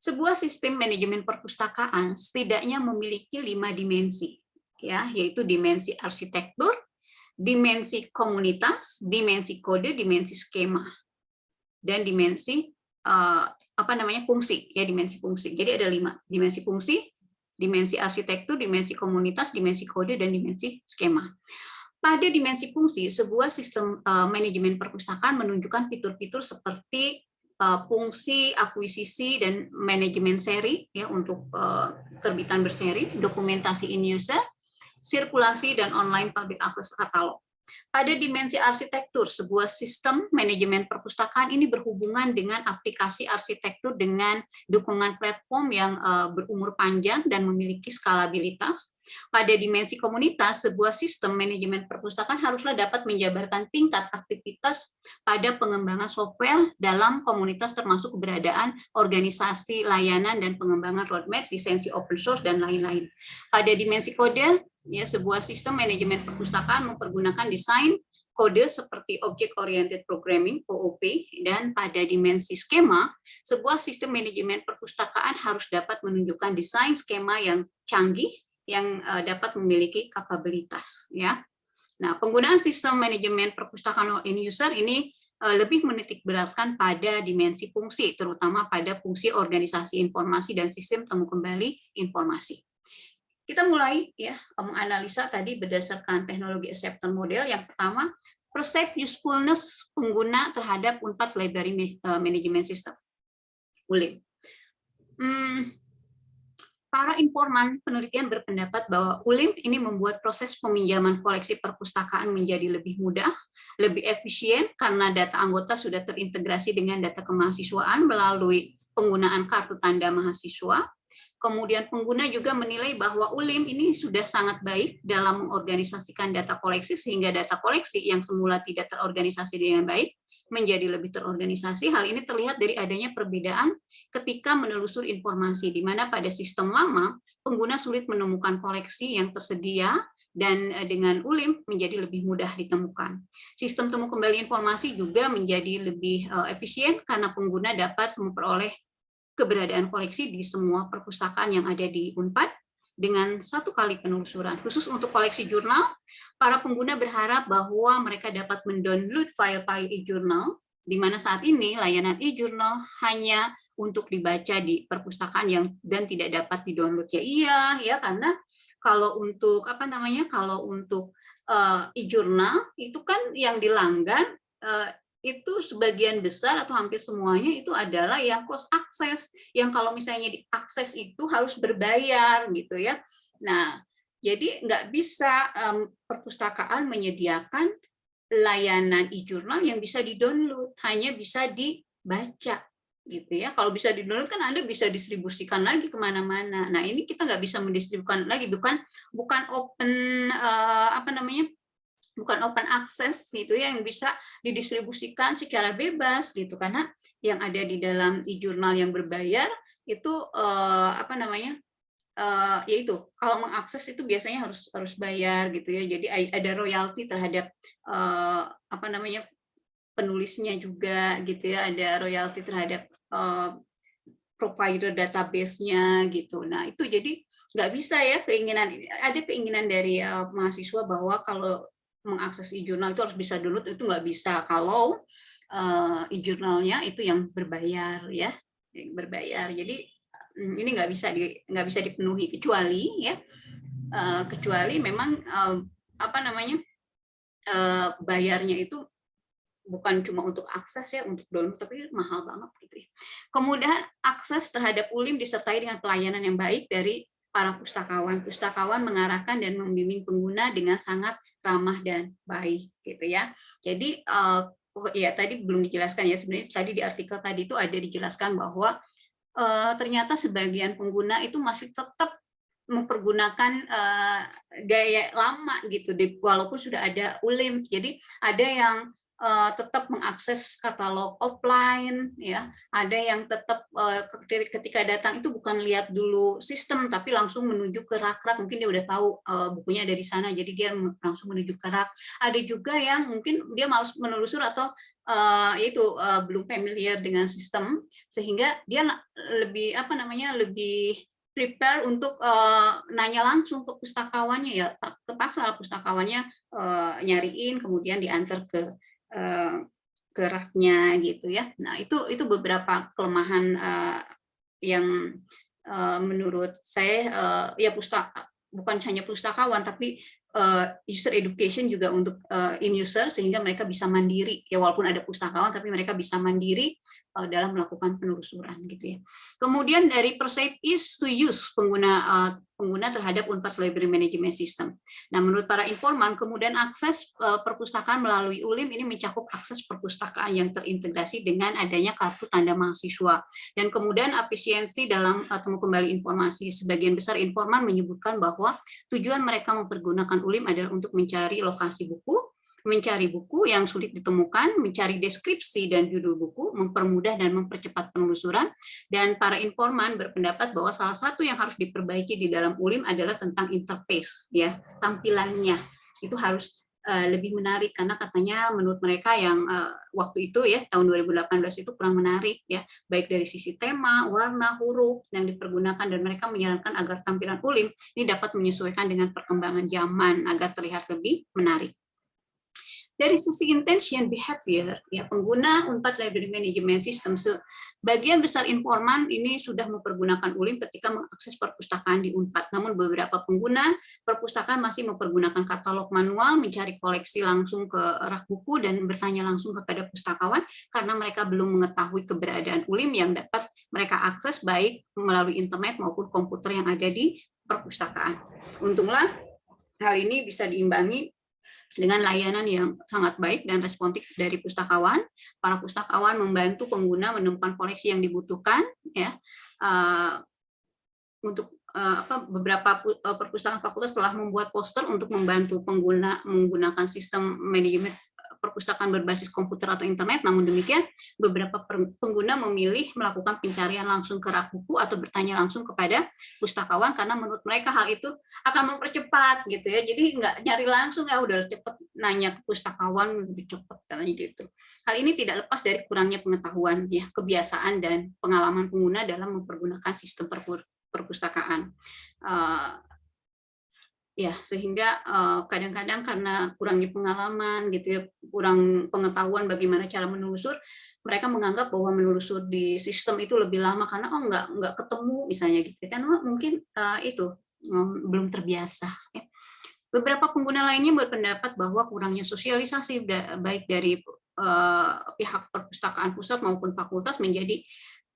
Sebuah sistem manajemen perpustakaan setidaknya memiliki 5 dimensi ya, yaitu dimensi arsitektur, dimensi komunitas, dimensi kode, dimensi skema, dan dimensi fungsi ya, dimensi fungsi. Jadi ada 5 dimensi fungsi, dimensi arsitektur, dimensi komunitas, dimensi kode, dan dimensi skema. Pada dimensi fungsi, sebuah sistem manajemen perpustakaan menunjukkan fitur-fitur seperti fungsi akuisisi dan manajemen seri ya, untuk terbitan berseri, dokumentasi in-user, sirkulasi, dan online public access katalog. Pada dimensi arsitektur, sebuah sistem manajemen perpustakaan ini berhubungan dengan aplikasi arsitektur dengan dukungan platform yang berumur panjang dan memiliki skalabilitas. Pada dimensi komunitas, sebuah sistem manajemen perpustakaan haruslah dapat menjabarkan tingkat aktivitas pada pengembangan software dalam komunitas, termasuk keberadaan organisasi layanan dan pengembangan roadmap, lisensi open source, dan lain-lain. Pada dimensi kode, ya, sebuah sistem manajemen perpustakaan mempergunakan desain kode seperti Object Oriented Programming (OOP), dan pada dimensi skema, sebuah sistem manajemen perpustakaan harus dapat menunjukkan desain skema yang canggih yang dapat memiliki kapabilitas ya. Nah, penggunaan sistem manajemen perpustakaan in user ini lebih menitikberatkan pada dimensi fungsi, terutama pada fungsi organisasi informasi dan sistem temu kembali informasi. Kita mulai ya menganalisa tadi berdasarkan teknologi acceptance model. Yang pertama, perceived usefulness pengguna terhadap Unpad Library Management System (ULIM). Para informan penelitian berpendapat bahwa ULIM ini membuat proses peminjaman koleksi perpustakaan menjadi lebih mudah, lebih efisien karena data anggota sudah terintegrasi dengan data kemahasiswaan melalui penggunaan kartu tanda mahasiswa. Kemudian pengguna juga menilai bahwa ULIM ini sudah sangat baik dalam mengorganisasikan data koleksi, sehingga data koleksi yang semula tidak terorganisasi dengan baik menjadi lebih terorganisasi. Hal ini terlihat dari adanya perbedaan ketika menelusuri informasi, di mana pada sistem lama pengguna sulit menemukan koleksi yang tersedia dan dengan ULIM menjadi lebih mudah ditemukan. Sistem temu kembali informasi juga menjadi lebih efisien karena pengguna dapat memperoleh keberadaan koleksi di semua perpustakaan yang ada di UNPAD dengan satu kali penelusuran. Khusus untuk koleksi jurnal, para pengguna berharap bahwa mereka dapat mendownload file-file e-jurnal, di mana saat ini layanan e-jurnal hanya untuk dibaca di perpustakaan dan tidak dapat di-download. Ya, karena kalau untuk e-jurnal itu kan yang dilanggan itu sebagian besar atau hampir semuanya itu adalah yang closed access, yang kalau misalnya diakses itu harus berbayar gitu ya. Nah, jadi nggak bisa perpustakaan menyediakan layanan e-jurnal yang bisa di-download, hanya bisa dibaca gitu ya. Kalau bisa di-download kan Anda bisa distribusikan lagi kemana-mana. Nah, ini kita nggak bisa mendistribusikan lagi, bukan open bukan open access gitu ya, yang bisa didistribusikan secara bebas gitu, karena yang ada di dalam e-jurnal yang berbayar itu yaitu kalau mengakses itu biasanya harus bayar gitu ya. Jadi ada royalti terhadap penulisnya juga gitu ya, ada royalti terhadap provider database-nya gitu. Nah, itu jadi nggak bisa ya, ada keinginan dari mahasiswa bahwa kalau mengakses e-jurnal itu harus bisa download, itu nggak bisa kalau e-jurnalnya itu yang berbayar ya, berbayar. Jadi ini nggak bisa dipenuhi kecuali memang bayarnya itu bukan cuma untuk akses ya, untuk download, tapi mahal banget gitu ya. Kemudian akses terhadap ULIM disertai dengan pelayanan yang baik dari para pustakawan. Pustakawan mengarahkan dan membimbing pengguna dengan sangat ramah dan baik gitu ya. Jadi ya tadi belum dijelaskan ya, sebenarnya tadi di artikel tadi itu ada dijelaskan bahwa ternyata sebagian pengguna itu masih tetap mempergunakan gaya lama gitu, walaupun sudah ada ULIM. Jadi ada yang tetap mengakses katalog offline, ya. Ada yang tetap ketika datang itu bukan lihat dulu sistem, tapi langsung menuju ke rak-rak. Mungkin dia udah tahu bukunya ada di sana, jadi dia langsung menuju ke rak. Ada juga yang mungkin dia malas menelusur atau belum familiar dengan sistem, sehingga dia lebih prepare untuk nanya langsung ke pustakawannya ya, terpaksa pustakawannya nyariin kemudian diantar ke raknya gitu ya. Nah, itu beberapa kelemahan yang menurut saya ya bukan hanya pustakawan tapi user education juga untuk in user, sehingga mereka bisa mandiri ya, walaupun ada pustakawan tapi mereka bisa mandiri dalam melakukan penelusuran gitu ya. Kemudian dari perceived ease to use pengguna terhadap UNPAD Library Management System. Nah, menurut para informan, kemudian akses perpustakaan melalui ULIM ini mencakup akses perpustakaan yang terintegrasi dengan adanya kartu tanda mahasiswa, dan kemudian efisiensi dalam temu kembali informasi. Sebagian besar informan menyebutkan bahwa tujuan mereka mempergunakan ULIM adalah untuk mencari lokasi buku, mencari buku yang sulit ditemukan, mencari deskripsi dan judul buku, mempermudah dan mempercepat penelusuran. Dan para informan berpendapat bahwa salah satu yang harus diperbaiki di dalam ULIM adalah tentang interface, ya, tampilannya itu harus lebih menarik, karena katanya menurut mereka yang waktu itu ya tahun 2018 itu kurang menarik ya, baik dari sisi tema, warna, huruf yang dipergunakan, dan mereka menyarankan agar tampilan ULIM ini dapat menyesuaikan dengan perkembangan zaman agar terlihat lebih menarik. Dari sisi intention behavior, ya, pengguna UNPAD Library Management System, sebagian besar informan ini sudah mempergunakan ULIM ketika mengakses perpustakaan di UNPAD. Namun beberapa pengguna perpustakaan masih mempergunakan katalog manual, mencari koleksi langsung ke rak buku, dan bertanya langsung kepada pustakawan karena mereka belum mengetahui keberadaan ULIM yang dapat mereka akses baik melalui internet maupun komputer yang ada di perpustakaan. Untunglah hal ini bisa diimbangi dengan layanan yang sangat baik dan responsif dari pustakawan. Para pustakawan membantu pengguna menemukan koleksi yang dibutuhkan, ya. Untuk beberapa perpustakaan fakultas telah membuat poster untuk membantu pengguna menggunakan sistem manajemen perpustakaan berbasis komputer atau internet. Namun demikian, beberapa pengguna memilih melakukan pencarian langsung ke rak buku atau bertanya langsung kepada pustakawan karena menurut mereka hal itu akan mempercepat gitu ya. Jadi nggak nyari langsung, ya udah cepet nanya ke pustakawan lebih cepat katanya gitu. Hal ini tidak lepas dari kurangnya pengetahuan, ya, kebiasaan dan pengalaman pengguna dalam mempergunakan sistem perpustakaan. Ya, sehingga kadang-kadang karena kurangnya pengalaman gitu ya, kurang pengetahuan bagaimana cara menelusur, mereka menganggap bahwa menelusur di sistem itu lebih lama karena nggak ketemu misalnya gitu kan, mungkin itu belum terbiasa ya. Beberapa pengguna lainnya berpendapat bahwa kurangnya sosialisasi baik dari pihak perpustakaan pusat maupun fakultas menjadi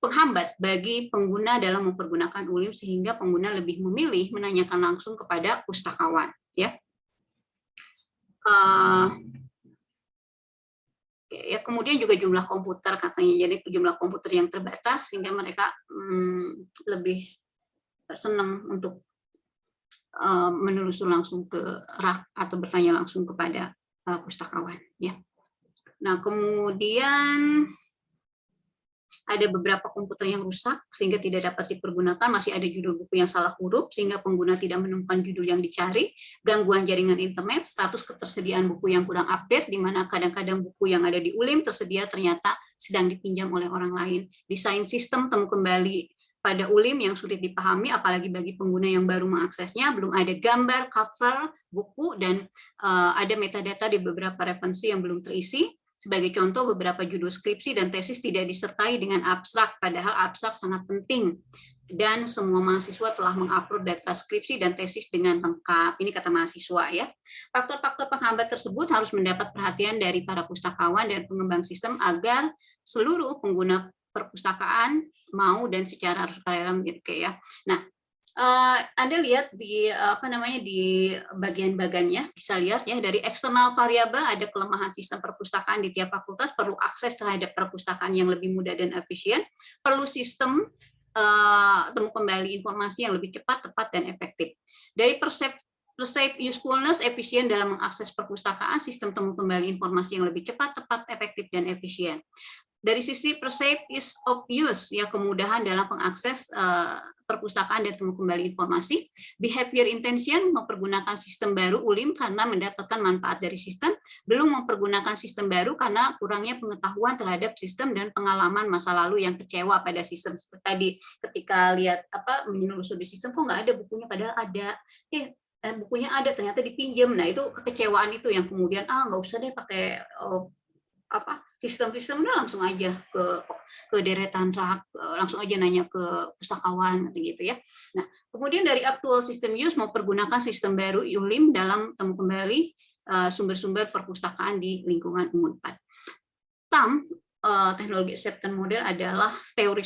penghambat bagi pengguna dalam mempergunakan ULIM sehingga pengguna lebih memilih menanyakan langsung kepada pustakawan ya. Ya, kemudian juga jumlah komputer katanya, jadi jumlah komputer yang terbatas sehingga mereka lebih senang untuk menelusur langsung ke rak atau bertanya langsung kepada pustakawan ya. Nah, kemudian ada beberapa komputer yang rusak sehingga tidak dapat dipergunakan, masih ada judul buku yang salah huruf sehingga pengguna tidak menemukan judul yang dicari, gangguan jaringan internet, status ketersediaan buku yang kurang update, di mana kadang-kadang buku yang ada di ULIM tersedia ternyata sedang dipinjam oleh orang lain, desain sistem temu kembali pada ULIM yang sulit dipahami, apalagi bagi pengguna yang baru mengaksesnya, belum ada gambar, cover, buku, dan ada metadata di beberapa referensi yang belum terisi. Sebagai contoh, beberapa judul skripsi dan tesis tidak disertai dengan abstrak, padahal abstrak sangat penting. Dan semua mahasiswa telah mengupload data skripsi dan tesis dengan lengkap. Ini kata mahasiswa ya. Faktor-faktor penghambat tersebut harus mendapat perhatian dari para pustakawan dan pengembang sistem agar seluruh pengguna perpustakaan mau dan secara sukarela gitu ya. Nah, Anda lihat di di bagian-bagiannya, bisa lihat ya, dari eksternal variabel ada kelemahan sistem perpustakaan di tiap fakultas, perlu akses terhadap perpustakaan yang lebih mudah dan efisien, perlu sistem temu kembali informasi yang lebih cepat, tepat, dan efektif. Dari perceived usefulness, efisien dalam mengakses perpustakaan, sistem temu kembali informasi yang lebih cepat, tepat, efektif, dan efisien. Dari sisi perceived ease of use, ya, kemudahan dalam mengakses perpustakaan dan temu kembali informasi, behavior intention, mempergunakan sistem baru ULIM karena mendapatkan manfaat dari sistem, belum mempergunakan sistem baru karena kurangnya pengetahuan terhadap sistem dan pengalaman masa lalu yang kecewa pada sistem. Seperti tadi ketika lihat menelusur di sistem, kok nggak ada bukunya, padahal ada, bukunya ada ternyata dipinjam. Nah, itu kekecewaan itu yang kemudian nggak usah deh pakai sistem-sistemnya, langsung aja ke deretan rak, langsung aja nanya ke pustakawan gitu ya. Nah, kemudian dari actual system use mau pergunakan sistem baru ULIM dalam temu kembali sumber-sumber perpustakaan di lingkungan Unpad. TAM, teknologi acceptance model, adalah teori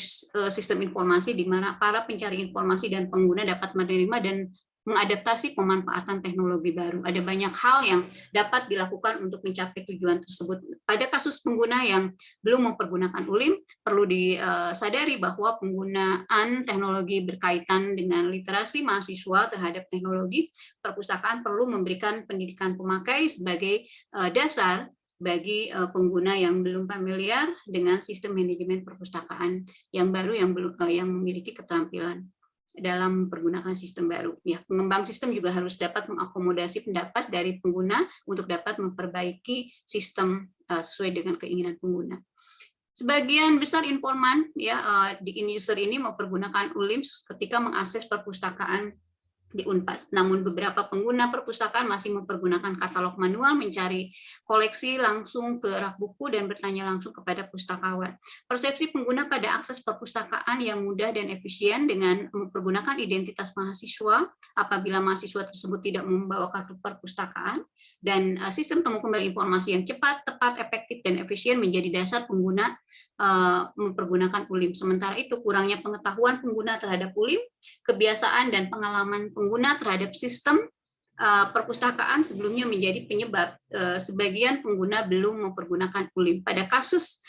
sistem informasi di mana para pencari informasi dan pengguna dapat menerima dan mengadaptasi pemanfaatan teknologi baru. Ada banyak hal yang dapat dilakukan untuk mencapai tujuan tersebut. Pada kasus pengguna yang belum mempergunakan ULIM, perlu disadari bahwa penggunaan teknologi berkaitan dengan literasi mahasiswa terhadap teknologi perpustakaan perlu memberikan pendidikan pemakai sebagai dasar bagi pengguna yang belum familiar dengan sistem manajemen perpustakaan yang baru, yang memiliki keterampilan dalam menggunakan sistem baru. Ya, pengembang sistem juga harus dapat mengakomodasi pendapat dari pengguna untuk dapat memperbaiki sistem sesuai dengan keinginan pengguna. Sebagian besar informan ya di in-user ini mempergunakan ULIM ketika mengakses perpustakaan di Unpad. Namun beberapa pengguna perpustakaan masih mempergunakan katalog manual, mencari koleksi langsung ke rak buku, dan bertanya langsung kepada pustakawan. Persepsi pengguna pada akses perpustakaan yang mudah dan efisien dengan mempergunakan identitas mahasiswa apabila mahasiswa tersebut tidak membawa kartu perpustakaan, dan sistem temu kembali informasi yang cepat, tepat, efektif, dan efisien menjadi dasar pengguna mempergunakan ULIM. Sementara itu, kurangnya pengetahuan pengguna terhadap ULIM, kebiasaan dan pengalaman pengguna terhadap sistem perpustakaan sebelumnya menjadi penyebab sebagian pengguna belum mempergunakan ULIM. Pada kasus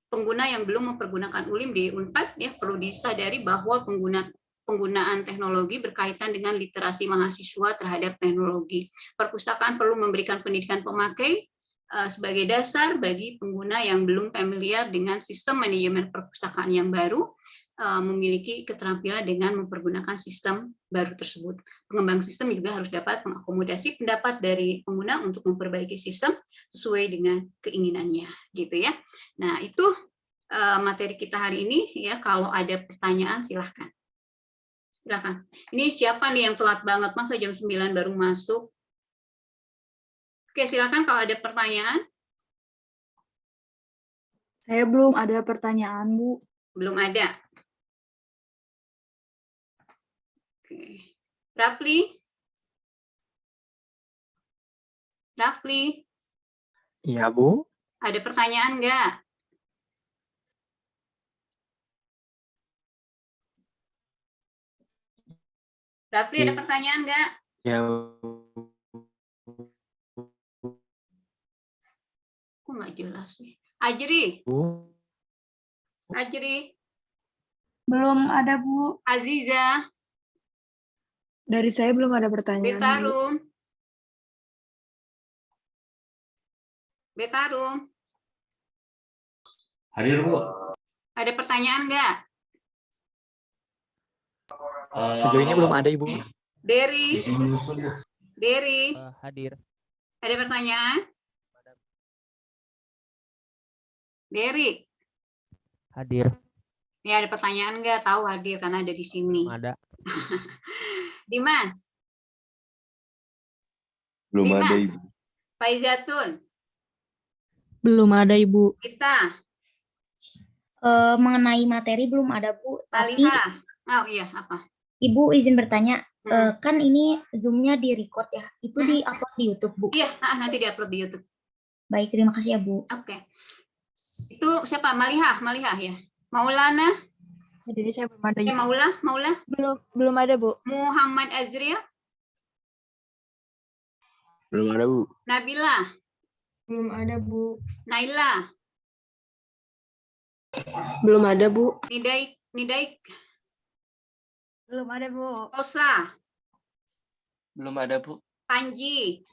pengguna yang belum mempergunakan ULIM di Unpad, ya, perlu disadari bahwa pengguna penggunaan teknologi berkaitan dengan literasi mahasiswa terhadap teknologi. Perpustakaan perlu memberikan pendidikan pemakai sebagai dasar bagi pengguna yang belum familiar dengan sistem manajemen perpustakaan yang baru, memiliki keterampilan dengan mempergunakan sistem baru tersebut. Pengembang sistem juga harus dapat mengakomodasi pendapat dari pengguna untuk memperbaiki sistem sesuai dengan keinginannya, gitu ya. Nah, itu materi kita hari ini ya. Kalau ada pertanyaan silahkan. Silahkan. Ini siapa nih yang telat banget? Masa jam 9 baru masuk? Oke, silakan kalau ada pertanyaan. Saya belum ada pertanyaan, Bu. Belum ada. Oke. Rafli? Rafli? Iya, Bu. Ada pertanyaan nggak? Rafli, ada pertanyaan nggak? Ya, Kok nggak jelas nih? Ajri? Bu. Ajri? Belum ada, Bu. Aziza? Dari saya belum ada pertanyaan, Bu. Betarum? Betarum? Hadir, Bu. Ada pertanyaan nggak? Sejauh ini belum ada, Ibu. Derry? Izin menyusul, Bu. Derry? Hadir. Ada pertanyaan? Derry? Hadir. Ya, ada pertanyaan nggak? Tahu hadir karena ada di sini. Ada. Dimas? Belum Dimas? ada, Ibu. Faizatun? Belum ada, Ibu. Kita? Mengenai materi belum ada, Bu. Tapi Malihah? Oh iya, apa? Ibu izin bertanya, Hmm. kan ini Zoom-nya di-record ya? Itu di-upload di YouTube, Bu? Iya, nanti diupload di YouTube. Baik, terima kasih ya, Bu. Oke. Itu siapa? Malihah ya? Maulana? Jadi saya belum ada. Maula? Belum ada, Bu. Muhammad Azril? Belum ada, Bu. Nabila? Belum ada, Bu. Naila? Belum ada, Bu. Nidaik? Belum ada, Bu. Rosa? Belum ada, Bu. Panji?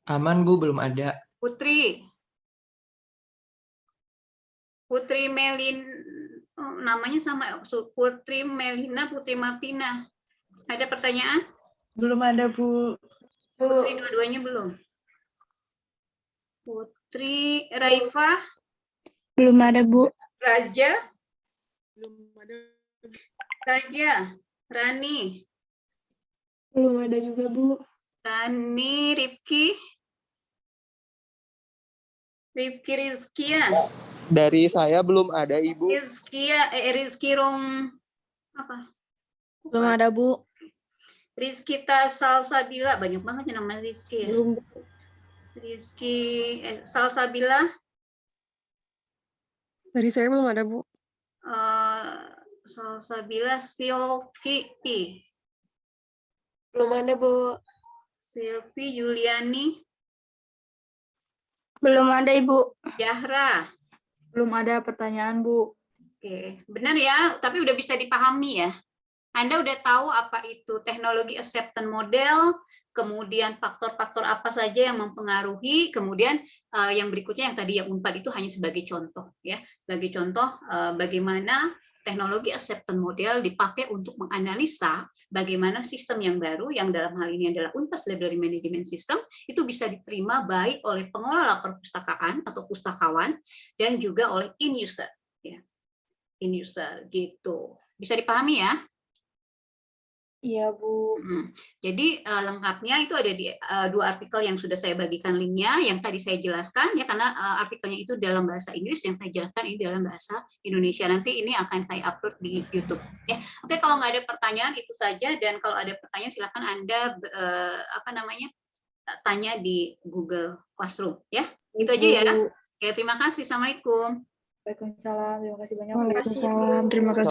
Aman, Bu, belum ada. Putri Melin, namanya sama, Putri Melina, Putri Martina. Ada pertanyaan? Belum ada, Bu. Putri dua-duanya belum. Putri Raifah, Belum ada, Bu. Raja, Belum ada. Raja, Rani, Belum ada juga, Bu. Rani, Rifki Rizkia, Dari saya belum ada, Ibu. Rizki Rom, apa? Belum ada, Bu. Rizkita Salsabila, banyak banget yang nama Rizki ya. Belum. Rizki Salsabila, Dari saya belum ada, Bu. Salsabila Silvi, Belum ada, Bu. Silvi Juliani, Belum ada, Ibu. Zahra. Belum ada pertanyaan, Bu. Oke, benar ya, tapi udah bisa dipahami ya. Anda udah tahu apa itu teknologi acceptance model, kemudian faktor-faktor apa saja yang mempengaruhi, kemudian yang berikutnya yang tadi yang UNPAD itu hanya sebagai contoh ya, sebagai contoh bagaimana teknologi acceptance model dipakai untuk menganalisa bagaimana sistem yang baru, yang dalam hal ini adalah UNPAD Library Management System, itu bisa diterima baik oleh pengelola perpustakaan atau pustakawan dan juga oleh in-user. Ya. In-user gitu. Bisa dipahami ya? Iya, Bu. Jadi lengkapnya itu ada di dua artikel yang sudah saya bagikan linknya, yang tadi saya jelaskan ya, karena artikelnya itu dalam bahasa Inggris, yang saya jelaskan ini dalam bahasa Indonesia. Nanti ini akan saya upload di YouTube ya. Oke, kalau nggak ada pertanyaan itu saja, dan kalau ada pertanyaan silakan Anda tanya di Google Classroom ya. Itu aja ya. Ya, terima kasih. Assalamualaikum. Waalaikumsalam. Terima kasih banyak, Bu. Waalaikumsalam. Terima kasih.